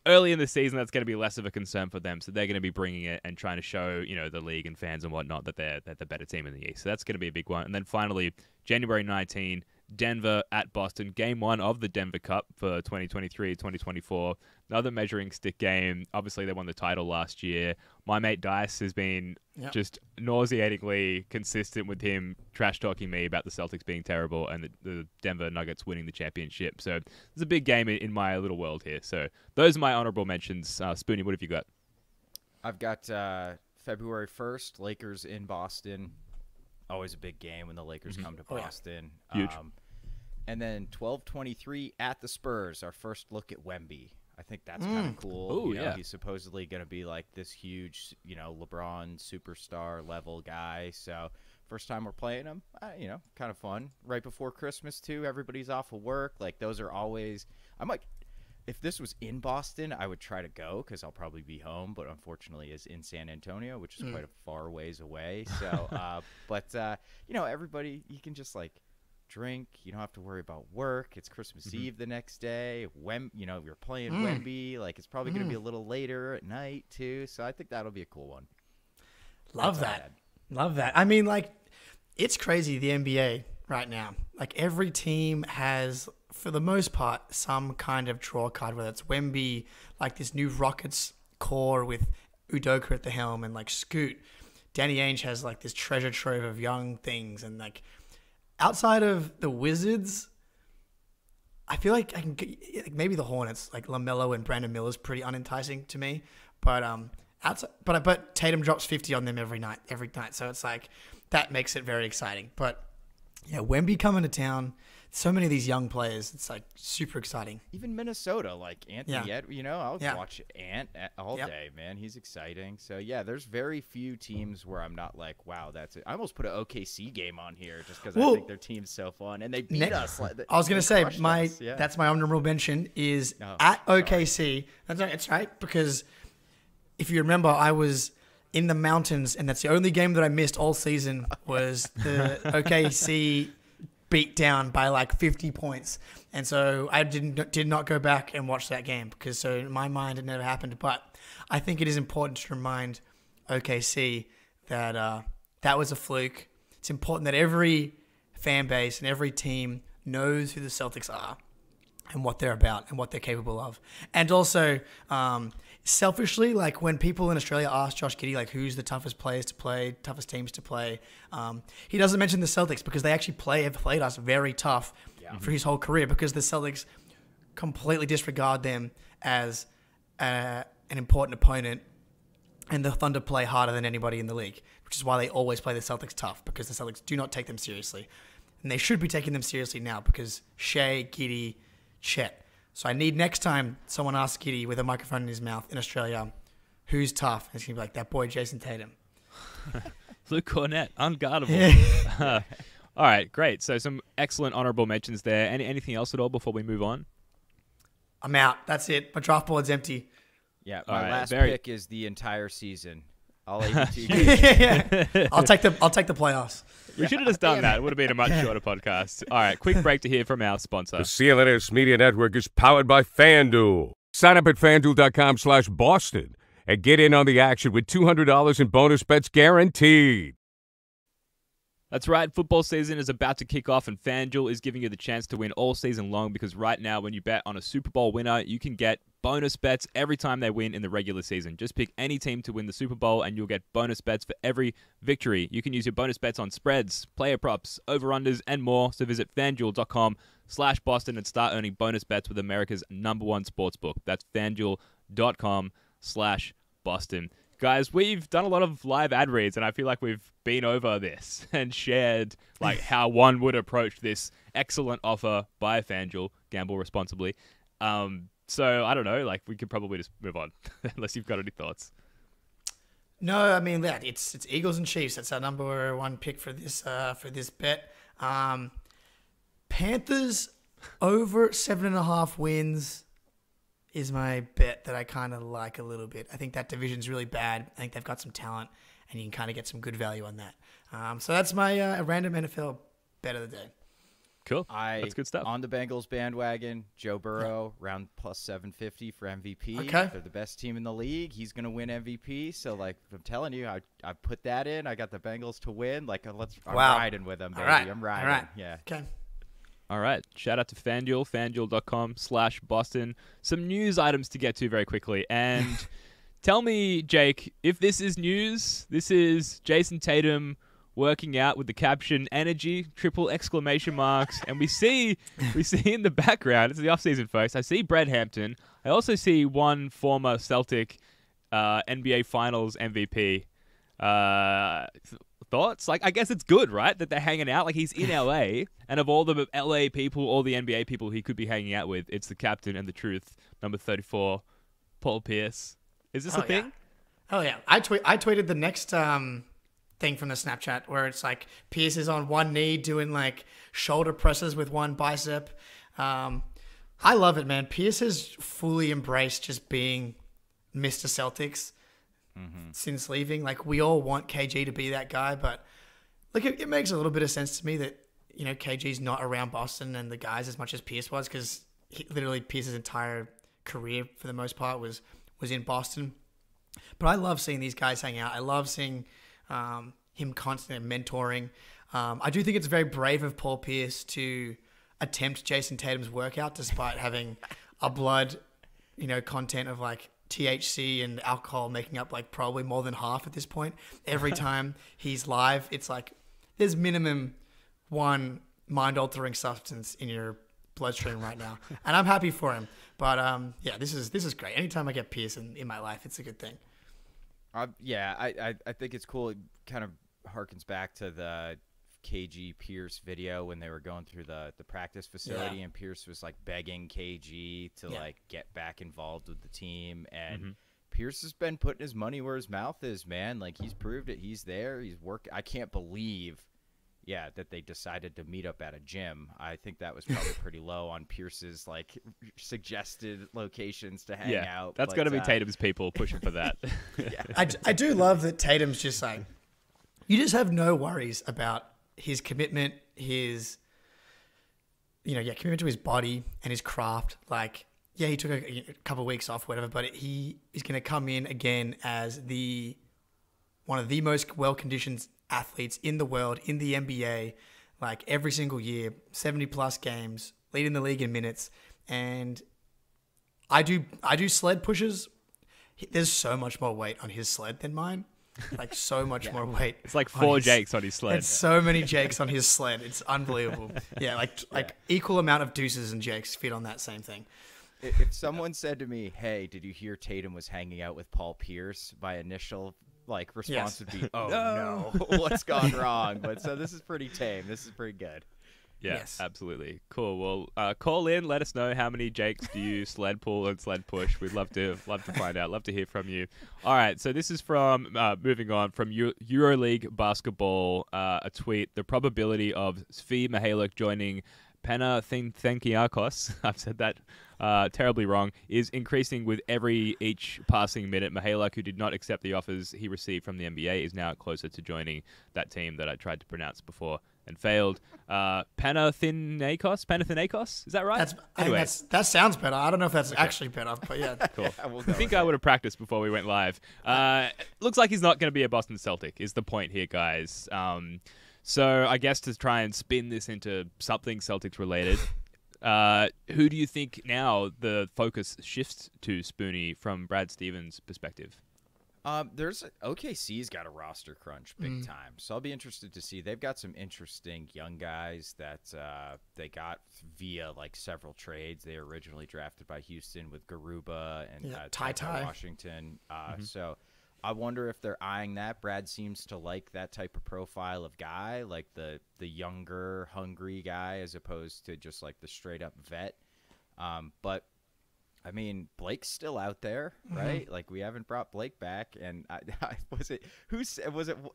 [SPEAKER 2] Early in the season, that's going to be less of a concern for them, so they're going to be bringing it and trying to show the league and fans and whatnot that they're the better team in the East. So that's going to be a big one. And then finally, January 19. Denver at Boston, game 1 of the Denver Cup for 2023-2024. Another measuring stick game. Obviously, they won the title last year. My mate Dice has been just nauseatingly consistent with him trash-talking me about the Celtics being terrible and the Denver Nuggets winning the championship. So it's a big game in my little world here. So those are my honorable mentions. Spoonie, what have you got?
[SPEAKER 3] I've got February 1st, Lakers in Boston. Always a big game when the Lakers come to Boston.
[SPEAKER 2] Huge.
[SPEAKER 3] And then 12/23 at the Spurs, our first look at Wemby. I think that's kind of cool. He's supposedly going to be like this huge, LeBron superstar level guy. So first time we're playing him, kind of fun. Right before Christmas too, everybody's off of work. Like those are always. if this was in Boston, I would try to go because I'll probably be home. But unfortunately, it's in San Antonio, which is quite a far ways away. So, everybody, you can just like drink. You don't have to worry about work. It's Christmas Eve the next day. You're playing Wemby. Like, it's probably going to be a little later at night too. So I think that'll be a cool one.
[SPEAKER 4] Love that. I mean, like, it's crazy, the NBA right now. Like, every team has, for the most part, some kind of draw card, whether it's Wemby, like this new Rockets core with Udoka at the helm, and like Scoot. Danny Ainge has like this treasure trove of young things, and like outside of the Wizards, I feel like maybe the Hornets, like LaMelo and Brandon Miller's pretty unenticing to me, but but Tatum drops 50 on them every night, so it's like that makes it very exciting. But yeah, Wemby coming to town, so many of these young players, it's like super exciting.
[SPEAKER 3] Even Minnesota, like Anthony, I'll watch Ant all day, man. He's exciting. So yeah, there's very few teams where I'm not like, wow, that's it. I almost put an OKC game on here just because I think their team's so fun and they beat us.
[SPEAKER 4] I was gonna say that's my honorable mention is at OKC. That's right, because if you remember, I was in the mountains, and that's the only game that I missed all season was the OKC beat down by like 50 points. And so I did not go back and watch that game because so in my mind it never happened. But I think it is important to remind OKC that that was a fluke. It's important that every fan base and every team knows who the Celtics are and what they're about and what they're capable of. And also, selfishly, like when people in Australia ask Josh Giddey, like who's the toughest players to play, toughest teams to play, he doesn't mention the Celtics because they actually have played us very tough for his whole career because the Celtics completely disregard them as an important opponent, and the Thunder play harder than anybody in the league, which is why they always play the Celtics tough because the Celtics do not take them seriously. And they should be taking them seriously now because Shea, Giddey, Chet. So I need next time someone asks Giddey with a microphone in his mouth in Australia, who's tough? It's going to be like that boy Jason Tatum.
[SPEAKER 2] Luke Cornett, unguardable. All right, great. So some excellent honorable mentions there. Anything else at all before we move on?
[SPEAKER 4] I'm out. That's it. My draft board's empty.
[SPEAKER 3] Yeah, my last pick is the entire season. All 82 games.
[SPEAKER 4] I'll take the playoffs.
[SPEAKER 2] We should have just done that. It would have been a much shorter podcast. All right, quick break to hear from our sponsor.
[SPEAKER 5] The CLNS Media Network is powered by Fanduel. Sign up at fanduel.com/Boston and get in on the action with $200 in bonus bets guaranteed.
[SPEAKER 2] That's right. Football season is about to kick off, and FanDuel is giving you the chance to win all season long because right now when you bet on a Super Bowl winner, you can get bonus bets every time they win in the regular season. Just pick any team to win the Super Bowl, and you'll get bonus bets for every victory. You can use your bonus bets on spreads, player props, over-unders, and more. So visit FanDuel.com/Boston and start earning bonus bets with America's #1 sportsbook. That's FanDuel.com/Boston. Guys, we've done a lot of live ad reads, and I feel like we've been over this and shared like how one would approach this excellent offer by FanDuel. Gamble responsibly. So I don't know, like we could probably just move on unless you've got any thoughts.
[SPEAKER 4] No, I mean it's Eagles and Chiefs. That's our #1 pick for this bet. Panthers over 7.5 wins is my bet that I kind of like a little bit. I think that division's really bad. I think they've got some talent, and you can kind of get some good value on that. So that's my random NFL bet of the day.
[SPEAKER 2] Cool. That's good stuff.
[SPEAKER 3] On the Bengals bandwagon, Joe Burrow, round plus 750 for MVP.
[SPEAKER 4] Okay.
[SPEAKER 3] They're the best team in the league. He's going to win MVP. So, like, I'm telling you, I put that in. I got the Bengals to win. Like, I'm riding with them, baby.
[SPEAKER 4] All right.
[SPEAKER 3] I'm riding.
[SPEAKER 4] All right.
[SPEAKER 3] Yeah.
[SPEAKER 4] Okay.
[SPEAKER 2] All right. Shout out to FanDuel, FanDuel.com/Boston. Some news items to get to very quickly. And tell me, Jake, if this is news, this is Jason Tatum working out with the caption "Energy!" !! And we see in the background, it's the offseason, folks. I see Brett Hampton. I also see one former Celtic NBA Finals MVP. Thoughts? Like, I guess it's good, right? That they're hanging out. Like, he's in LA, and of all the LA people, all the NBA people he could be hanging out with, it's the captain and the truth, number 34, Paul Pierce. Is this a thing?
[SPEAKER 4] Oh yeah. I tweeted the next thing from the Snapchat where it's like Pierce is on one knee doing like shoulder presses with one bicep. I love it, man. Pierce has fully embraced just being Mr. Celtics since leaving. Like, we all want KG to be that guy, but like it makes a little bit of sense to me that, you know, KG's not around Boston and the guys as much as Pierce was, because literally Pierce's entire career for the most part was in Boston. But I love seeing these guys hang out. I love seeing him constantly mentoring. I do think it's very brave of Paul Pierce to attempt Jason Tatum's workout despite having a blood, you know, content of like THC and alcohol making up like probably more than half at this point. Every time he's live, it's like there's minimum one mind-altering substance in your bloodstream right now, and I'm happy for him. But yeah, this is great. Anytime I get Pierce in my life, it's a good thing.
[SPEAKER 3] Yeah, I think it's cool. It kind of harkens back to the KG Pierce video when they were going through the practice facility, and Pierce was like begging KG to like get back involved with the team, and Pierce has been putting his money where his mouth is, man. Like, he's proved it. He's there. He's working. I can't believe that they decided to meet up at a gym. I think that was probably pretty low on Pierce's like suggested locations to hang out.
[SPEAKER 2] That's got to be Tatum's people pushing for that.
[SPEAKER 4] I do love that Tatum's just like, you just have no worries about his commitment, his, you know, commitment to his body and his craft. Like, he took a couple of weeks off, whatever, but he is going to come in again as one of the most well-conditioned athletes in the world, in the NBA, like every single year, 70+ games, leading the league in minutes. And I do sled pushes. There's so much more weight on his sled than mine. Like, so much more weight.
[SPEAKER 2] It's like 4 Jakes on his sled.
[SPEAKER 4] It's so many Jakes on his sled. It's unbelievable. Like equal amount of Deuces and Jakes fit on that same thing.
[SPEAKER 3] If someone said to me, "Hey, did you hear Tatum was hanging out with Paul Pierce?" my initial response would be, "Oh no, what's gone wrong?" But so this is pretty tame. This is pretty good.
[SPEAKER 2] Yes, absolutely. Cool. Well, call in. Let us know how many Jakes do you sled pull and sled push. We'd love to find out. Love to hear from you. All right. So this is from moving on from EuroLeague basketball. A tweet: the probability of Svi Mihajlovic joining Panathinaikos, I've said that terribly wrong, is increasing with each passing minute. Mihajlovic, who did not accept the offers he received from the NBA, is now closer to joining that team that I tried to pronounce before and failed. Panathinaikos? Is that right?
[SPEAKER 4] Anyway. That sounds better. I don't know if that's actually better, but yeah.
[SPEAKER 2] Cool. I think I would have practiced before we went live. Looks like he's not going to be a Boston Celtic, is the point here, guys. So I guess to try and spin this into something Celtics related, who do you think now the focus shifts to, Spoonie, from Brad Stevens' perspective?
[SPEAKER 3] OKC's got a roster crunch big time, so I'll be interested to see. They've got some interesting young guys that they got via like several trades. They were originally drafted by Houston with Garuba and Ty Washington. So I wonder if they're eyeing that. Brad seems to like that type of profile of guy, like the younger, hungry guy, as opposed to just like the straight up vet. But I mean, Blake's still out there, right? Like, we haven't brought Blake back, and it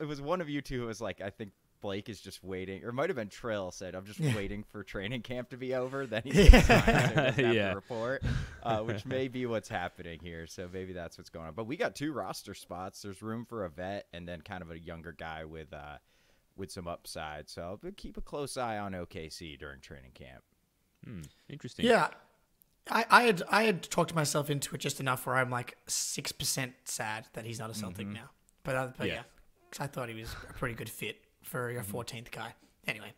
[SPEAKER 3] was one of you two who was like, I think Blake is just waiting, or it might have been Trill said, I'm just waiting for training camp to be over, then he's going to have to report, which may be what's happening here. So maybe that's what's going on. But we got 2 roster spots. There's room for a vet and then kind of a younger guy with some upside. So I'll keep a close eye on OKC during training camp.
[SPEAKER 2] Interesting.
[SPEAKER 4] Yeah. I had talked myself into it just enough where I'm like 6% sad that he's not a Celtic now. But yeah, because I thought he was a pretty good fit for your 14th guy. Anyway.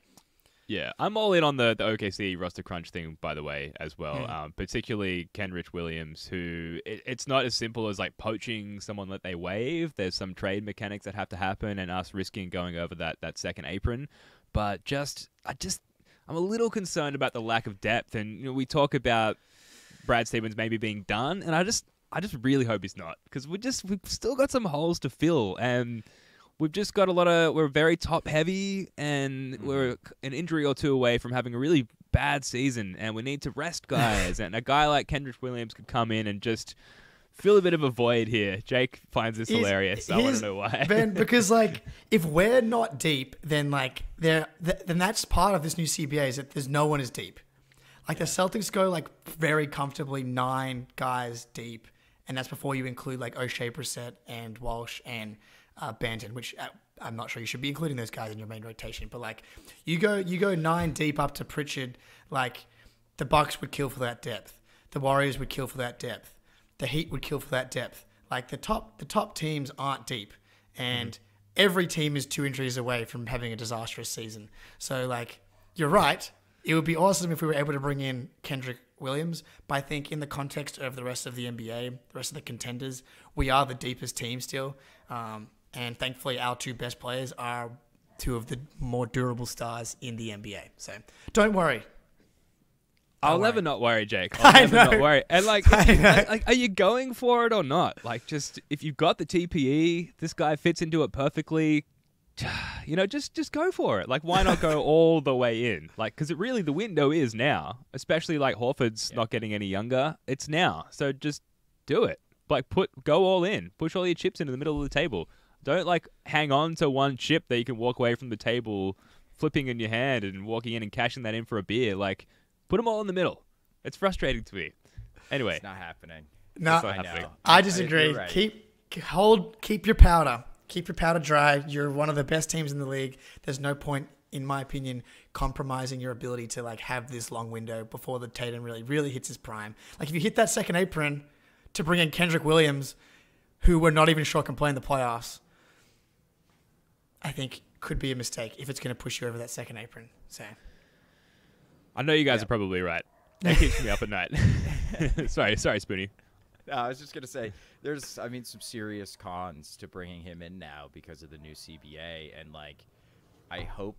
[SPEAKER 2] Yeah, I'm all in on the OKC roster crunch thing, by the way, as well. Particularly Kenrich Williams, who it's not as simple as like poaching someone that they waive. There's some trade mechanics that have to happen, and us risking going over that second apron. But I'm a little concerned about the lack of depth, and we talk about Brad Stevens maybe being done, and I just really hope he's not, because we've still got some holes to fill, and we've just got we're very top heavy, and we're an injury or 2 away from having a really bad season, and we need to rest guys, and a guy like Kendrick Williams could come in and just fill a bit of a void here. Jake finds this hilarious. I want to know why.
[SPEAKER 4] Ben, because like, if we're not deep, then like then that's part of this new CBA is that there's no one is deep. Like the Celtics go like very comfortably 9 guys deep, and that's before you include like O'Shea, Brissett, and Walsh and Banton, which I'm not sure you should be including those guys in your main rotation. But like you go 9 deep up to Pritchard, like the Bucks would kill for that depth, the Warriors would kill for that depth, the Heat would kill for that depth. Like the top teams aren't deep, and every team is 2 injuries away from having a disastrous season. So like you're right. It would be awesome if we were able to bring in Kendrick Williams, but I think in the context of the rest of the NBA, the rest of the contenders, we are the deepest team still. And thankfully, our 2 best players are 2 of the more durable stars in the NBA. So don't worry.
[SPEAKER 2] I'll never not worry, Jake. I'll never not worry. And like, are you going for it or not? Like, just if you've got the TPE, this guy fits into it perfectly. You know, just go for it. Like, why not go all the way in? Like, because really the window is now, especially like Horford's not getting any younger. It's now. So just do it. Like, go all in. Push all your chips into the middle of the table. Don't like hang on to one chip that you can walk away from the table, flipping in your hand and walking in and cashing that in for a beer. Like, put them all in the middle. It's frustrating to me. Anyway,
[SPEAKER 3] It's not happening.
[SPEAKER 4] No,
[SPEAKER 2] not happening.
[SPEAKER 4] I disagree.
[SPEAKER 3] You're right.
[SPEAKER 4] Keep your powder. Keep your powder dry. You're one of the best teams in the league. There's no point, in my opinion, compromising your ability to like have this long window before the Tatum really hits his prime. Like if you hit that second apron to bring in Kendrick Williams, who we're not even sure can play in the playoffs, I think could be a mistake if it's going to push you over that second apron. So
[SPEAKER 2] I know you guys are probably right. That keeps me up at night. Sorry, Spoonie.
[SPEAKER 3] I was just going to say, there's, some serious cons to bringing him in now because of the new CBA. And, like, I hope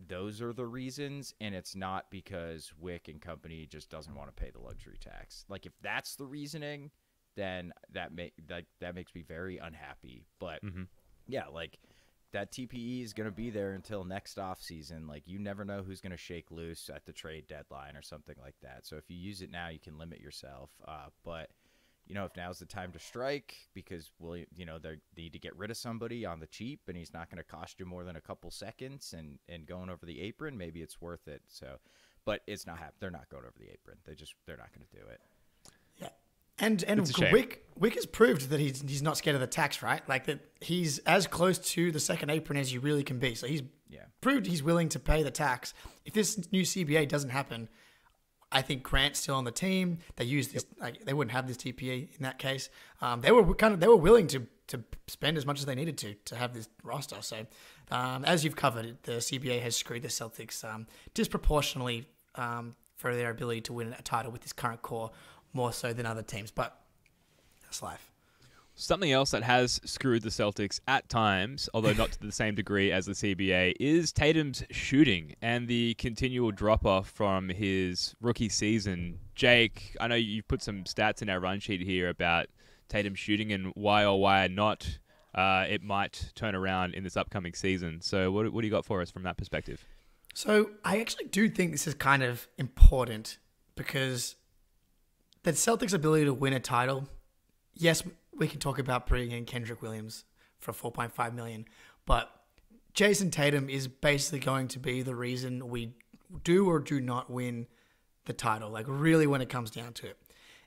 [SPEAKER 3] those are the reasons, and it's not because Wick and company just doesn't want to pay the luxury tax. Like, if that's the reasoning, then that makes me very unhappy. But, yeah, like, that TPE is going to be there until next offseason. Like, you never know who's going to shake loose at the trade deadline or something like that. So if you use it now, you can limit yourself. But if now's the time to strike because, they need to get rid of somebody on the cheap and he's not going to cost you more than a couple seconds and going over the apron, maybe it's worth it. So, but it's not happening. They're not going over the apron. They're not going to do it.
[SPEAKER 4] yeah, and Wick has proved that he's not scared of the tax, right? Like that he's as close to the second apron as you really can be. So he's proved he's willing to pay the tax. If this new CBA doesn't happen, I think Grant's still on the team. They use this like they wouldn't have this TPA in that case. They were willing to spend as much as they needed to have this roster. So as you've covered, the CBA has screwed the Celtics disproportionately for their ability to win a title with this current core, more so than other teams. But that's life.
[SPEAKER 2] Something else that has screwed the Celtics at times, although not to the same degree as the CBA, is Tatum's shooting and the continual drop-off from his rookie season. Jake, I know you've put some stats in our run sheet here about Tatum's shooting and why or why not it might turn around in this upcoming season. So what do you got for us from that perspective?
[SPEAKER 4] So I actually do think this is kind of important because the Celtics' ability to win a title, yes, we can talk about bringing in Kendrick Williams for $4.5 million, but Jason Tatum is basically going to be the reason we do or do not win the title, like really when it comes down to it.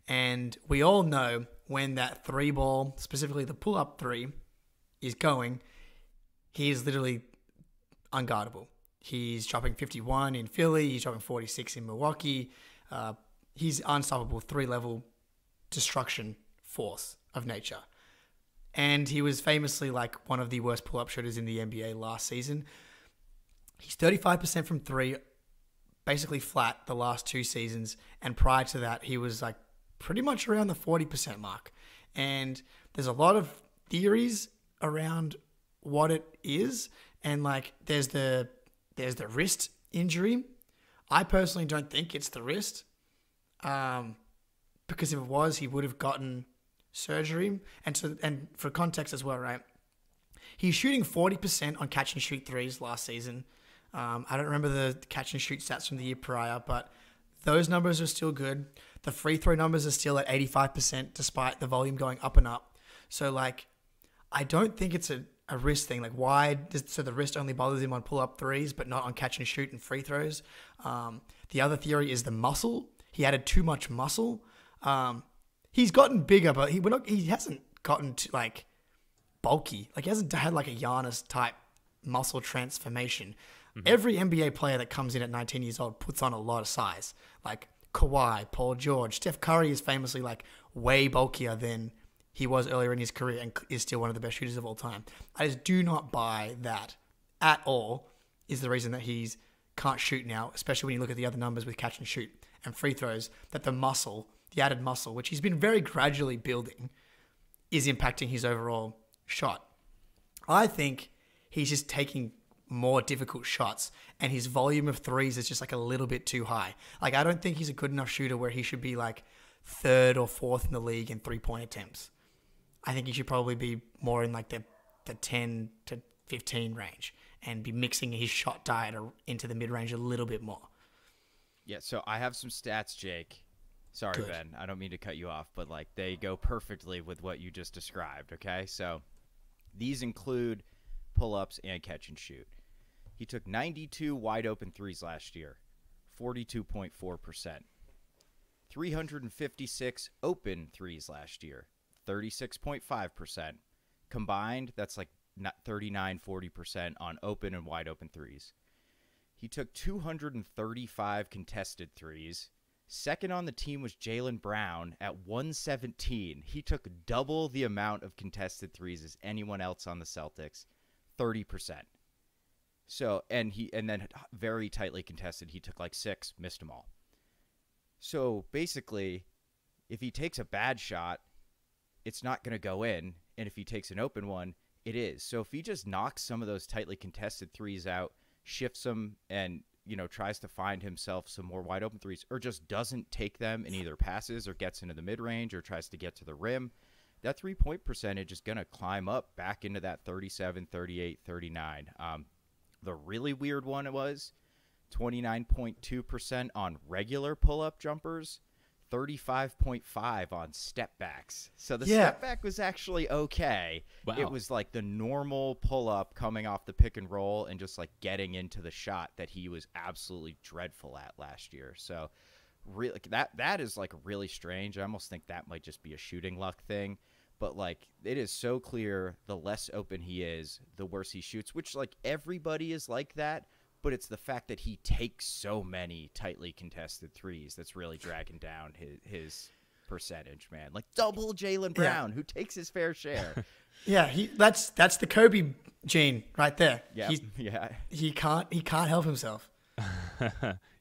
[SPEAKER 4] And we all know when that 3 ball, specifically the pull-up 3, is going, he is literally unguardable. He's dropping 51 in Philly. He's dropping 46 in Milwaukee. He's unstoppable 3-level destruction force of nature. And he was famously like one of the worst pull-up shooters in the NBA last season. He's 35% from 3, basically flat the last 2 seasons. And prior to that, he was like pretty much around the 40% mark. And there's a lot of theories around what it is. And like there's the wrist injury. I personally don't think it's the wrist. Because if it was, he would have gotten surgery. And for context as well, right? He's shooting 40% on catch and shoot threes last season. I don't remember the catch and shoot stats from the year prior, but those numbers are still good. The free throw numbers are still at 85% despite the volume going up and up. So like, I don't think it's a wrist thing. Like, why so the wrist only bothers him on pull-up threes, but not on catch and shoot and free throws? The other theory is the muscle. He added too much muscle. He's gotten bigger, but he hasn't gotten to, like, bulky. Like, he hasn't had like a Giannis type muscle transformation. Every NBA player that comes in at 19 years old puts on a lot of size. Like Kawhi, Paul George, Steph Curry is famously like way bulkier than he was earlier in his career and is still one of the best shooters of all time. I just do not buy that at all. Is the reason that he's can't shoot now, especially when you look at the other numbers with catch and shoot and free throws, that the added muscle, which he's been very gradually building, is impacting his overall shot. I think he's just taking more difficult shots and his volume of threes is just like a little bit too high. Like, I don't think he's a good enough shooter where he should be like third or fourth in the league in 3-point attempts. I think he should probably be more in like the 10 to 15 range and be mixing his shot diet into the mid-range a little bit more.
[SPEAKER 3] Yeah, so I have some stats, Jake. Sorry,
[SPEAKER 4] Good.
[SPEAKER 3] Ben, I don't mean to cut you off, but like they go perfectly with what you just described, okay? So these include pull-ups and catch and shoot. He took 92 wide-open threes last year, 42.4%. 356 open threes last year, 36.5%. Combined, that's like 39-40% on open and wide-open threes. He took 235 contested threes. Second on the team was Jaylen Brown at 117. He took double the amount of contested threes as anyone else on the Celtics, 30%. So, and then very tightly contested, he took like 6, missed them all. So basically, if he takes a bad shot, it's not going to go in. And if he takes an open one, it is. So if he just knocks some of those tightly contested threes out, shifts them, and, you know, tries to find himself some more wide open threes, or just doesn't take them and either passes or gets into the mid-range or tries to get to the rim, that 3-point percentage is going to climb up back into that 37, 38, 39. The really weird one was 29.2% on regular pull-up jumpers, 35.5 on step backs. So the step back was actually okay.
[SPEAKER 2] Wow.
[SPEAKER 3] It was like the normal pull-up coming off the pick and roll and just like getting into the shot that he was absolutely dreadful at last year. So really, that is like really strange. I almost think that might just be a shooting luck thing. But, like, it is so clear the less open he is, the worse he shoots, which, like, everybody is like that. But it's the fact that he takes so many tightly contested threes that's really dragging down his percentage, man. Like, double Jaylen Brown, who takes his fair share.
[SPEAKER 4] Yeah, that's the Kobe gene right there.
[SPEAKER 3] Yeah,
[SPEAKER 4] He can't help himself.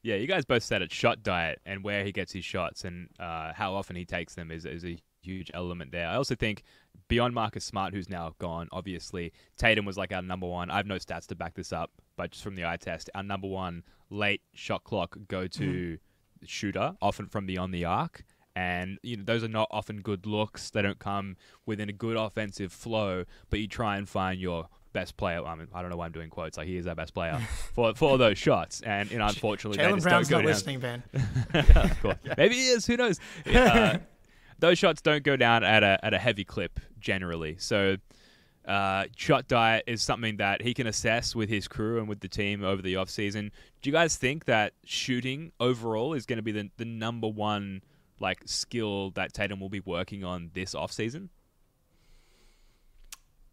[SPEAKER 2] Yeah, you guys both said it. Shot diet and where he gets his shots and how often he takes them is a huge element there. I also think beyond Marcus Smart, who's now gone, obviously, Tatum was like our number one. I have no stats to back this up, but just from the eye test, our number one late shot clock go-to shooter, often from beyond the arc. And you know, those are not often good looks. They don't come within a good offensive flow, but you try and find your best player. I mean, I don't know why I'm doing quotes. Like, he is our best player for those shots. And you know, unfortunately,
[SPEAKER 4] Jaylen Brown's not listening, Ben.
[SPEAKER 2] Yeah, of course. Maybe he is. Who knows? Those shots don't go down at a heavy clip generally. So shot diet is something that he can assess with his crew and with the team over the offseason. Do you guys think that shooting overall is going to be the number one like skill that Tatum will be working on this offseason?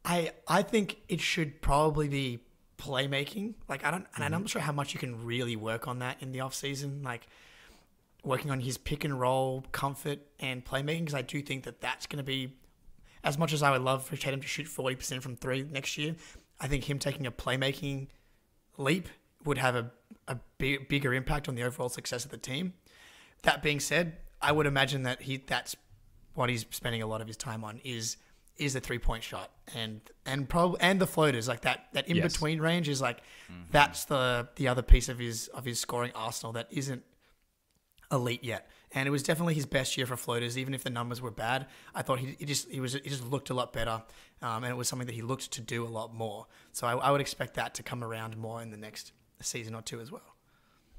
[SPEAKER 4] I think it should probably be playmaking. Like, and I'm not sure how much you can really work on that in the offseason. Like, working on his pick and roll comfort and playmaking, because I do think that that's going to be, as much as I would love for Tatum to shoot 40% from three next year, I think him taking a playmaking leap would have a bigger impact on the overall success of the team. That being said, I would imagine that that's what he's spending a lot of his time on is the 3-point shot and the floaters, like that in between range is like that's the other piece of his scoring arsenal that isn't elite yet. And it was definitely his best year for floaters, even if the numbers were bad. I thought he just looked a lot better, and it was something that he looked to do a lot more. So I would expect that to come around more in the next season or two as well.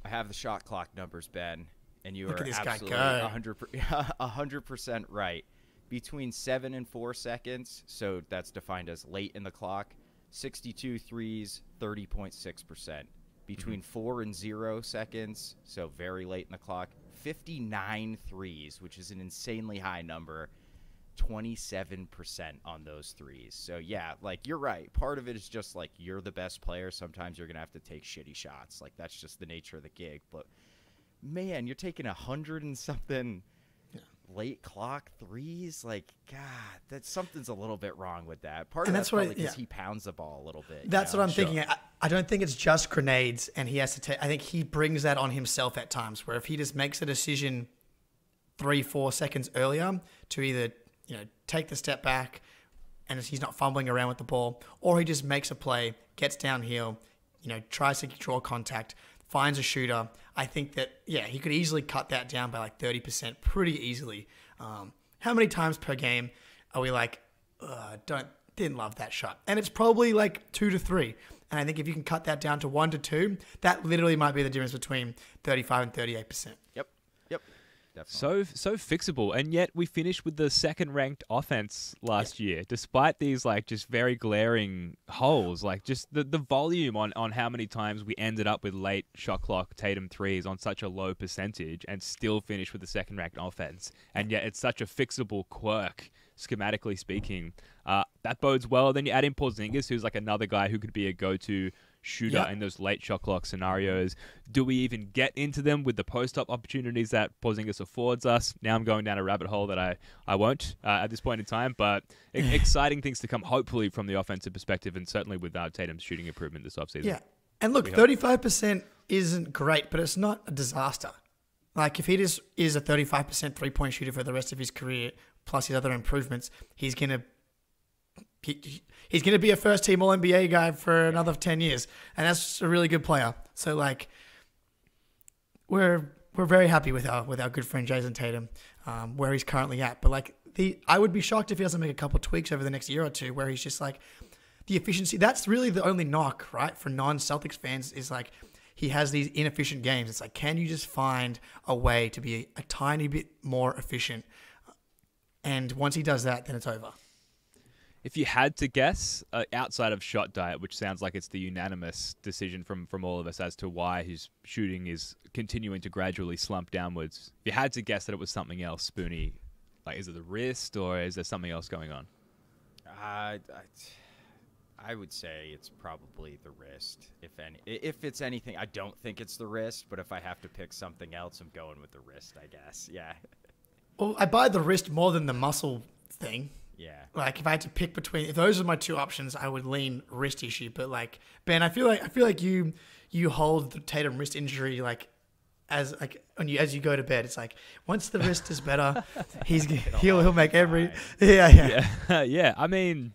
[SPEAKER 3] I have the shot clock numbers, Ben, and you
[SPEAKER 4] Look
[SPEAKER 3] are
[SPEAKER 4] at this guy
[SPEAKER 3] absolutely
[SPEAKER 4] go.
[SPEAKER 3] 100% right. Between 7 and 4 seconds, so that's defined as late in the clock, 62 threes, 30.6%. Between 4 and 0 seconds, so very late in the clock, 59 threes, which is an insanely high number, 27% on those threes. So, yeah, like, you're right. Part of it is just, like, you're the best player. Sometimes you're going to have to take shitty shots. Like, that's just the nature of the gig. But, man, you're taking 100 and something late clock threes. Like, God, something's a little bit wrong with that. Part of that's probably because he pounds the ball a little bit.
[SPEAKER 4] That's what I'm thinking. I don't think it's just grenades, and he has to take. I think he brings that on himself at times. Where if he just makes a decision 3-4 seconds earlier to either take the step back, and he's not fumbling around with the ball, or he just makes a play, gets downhill, tries to draw contact, finds a shooter. I think that, he could easily cut that down by like 30% pretty easily. How many times per game are we like, didn't love that shot? And it's probably like 2 to 3. And I think if you can cut that down to 1 to 2, that literally might be the difference between 35 and 38%.
[SPEAKER 3] Yep.
[SPEAKER 2] Definitely. So fixable, and yet we finished with the second-ranked offense last year, despite these like just very glaring holes, like just the volume on how many times we ended up with late shot clock Tatum threes on such a low percentage, and still finished with the second-ranked offense, and yet it's such a fixable quirk, schematically speaking. That bodes well. Then you add in Porzingis, who's like another guy who could be a go-to shooter in those late shot clock scenarios. Do we even get into them with the post-up opportunities that Porzingis affords us? Now I'm going down a rabbit hole that I won't at this point in time, but exciting things to come, hopefully, from the offensive perspective, and certainly with Tatum's shooting improvement this offseason.
[SPEAKER 4] Yeah, and look, 35% isn't great, but it's not a disaster. Like, if he just is a 35% three-point shooter for the rest of his career, plus his other improvements, he's going to be a first-team All-NBA guy for another 10 years, and that's a really good player. So, like, we're very happy with our good friend Jason Tatum, where he's currently at. But like, I would be shocked if he doesn't make a couple of tweaks over the next year or two, where he's just like, the efficiency. That's really the only knock, right, for non-Celtics fans, is like, he has these inefficient games. It's like, can you just find a way to be a tiny bit more efficient? And once he does that, then it's over.
[SPEAKER 2] If you had to guess, outside of shot diet, which sounds like it's the unanimous decision from all of us as to why his shooting is continuing to gradually slump downwards, if you had to guess that it was something else, Spoonie, like, is it the wrist or is there something else going on?
[SPEAKER 3] I would say it's probably the wrist. If it's anything, I don't think it's the wrist, but if I have to pick something else, I'm going with the wrist, I guess. Yeah. Well,
[SPEAKER 4] I buy the wrist more than the muscle thing.
[SPEAKER 3] Yeah. Like,
[SPEAKER 4] if I had to pick between, if those are my two options, I would lean wrist issue. But like, Ben, I feel like you hold the Tatum wrist injury as you go to bed. It's like, once the wrist is better, he'll make every
[SPEAKER 2] yeah. I mean,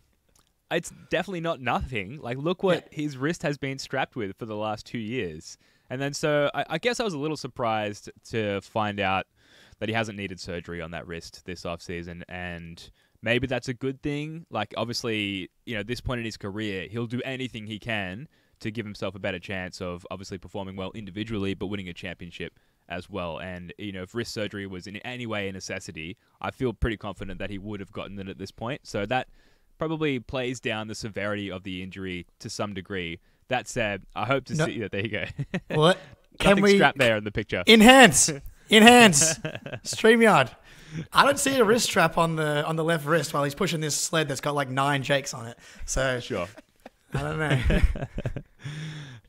[SPEAKER 2] it's definitely not nothing. Like, look what his wrist has been strapped with for the last 2 years. And then so I guess I was a little surprised to find out that he hasn't needed surgery on that wrist this offseason, and maybe that's a good thing. Like, obviously, at this point in his career, he'll do anything he can to give himself a better chance of obviously performing well individually, but winning a championship as well. And, if wrist surgery was in any way a necessity, I feel pretty confident that he would have gotten it at this point. So that probably plays down the severity of the injury to some degree. That said, I hope to see that. There you go.
[SPEAKER 4] What?
[SPEAKER 2] Can we strap there in the picture?
[SPEAKER 4] Enhance. StreamYard. I don't see a wrist strap on the left wrist while he's pushing this sled that's got like 9 Jakes on it. So
[SPEAKER 2] sure.
[SPEAKER 4] I don't know.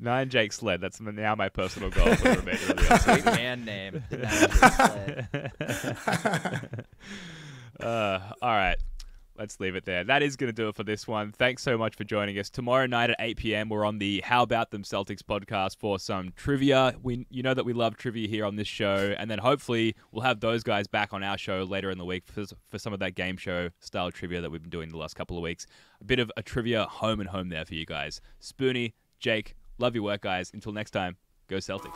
[SPEAKER 2] 9 Jake sled. That's now my personal goal for the remainder of the
[SPEAKER 3] episode. Great man name. 9 Jake sled.
[SPEAKER 2] All right. Let's leave it there. That is going to do it for this one. Thanks so much for joining us. Tomorrow night at 8 p.m., we're on the How About Them Celtics podcast for some trivia. You know that we love trivia here on this show. And then hopefully we'll have those guys back on our show later in the week for some of that game show style trivia that we've been doing the last couple of weeks. A bit of a trivia home and home there for you guys. Spoonie, Jake, love your work, guys. Until next time, go Celtics.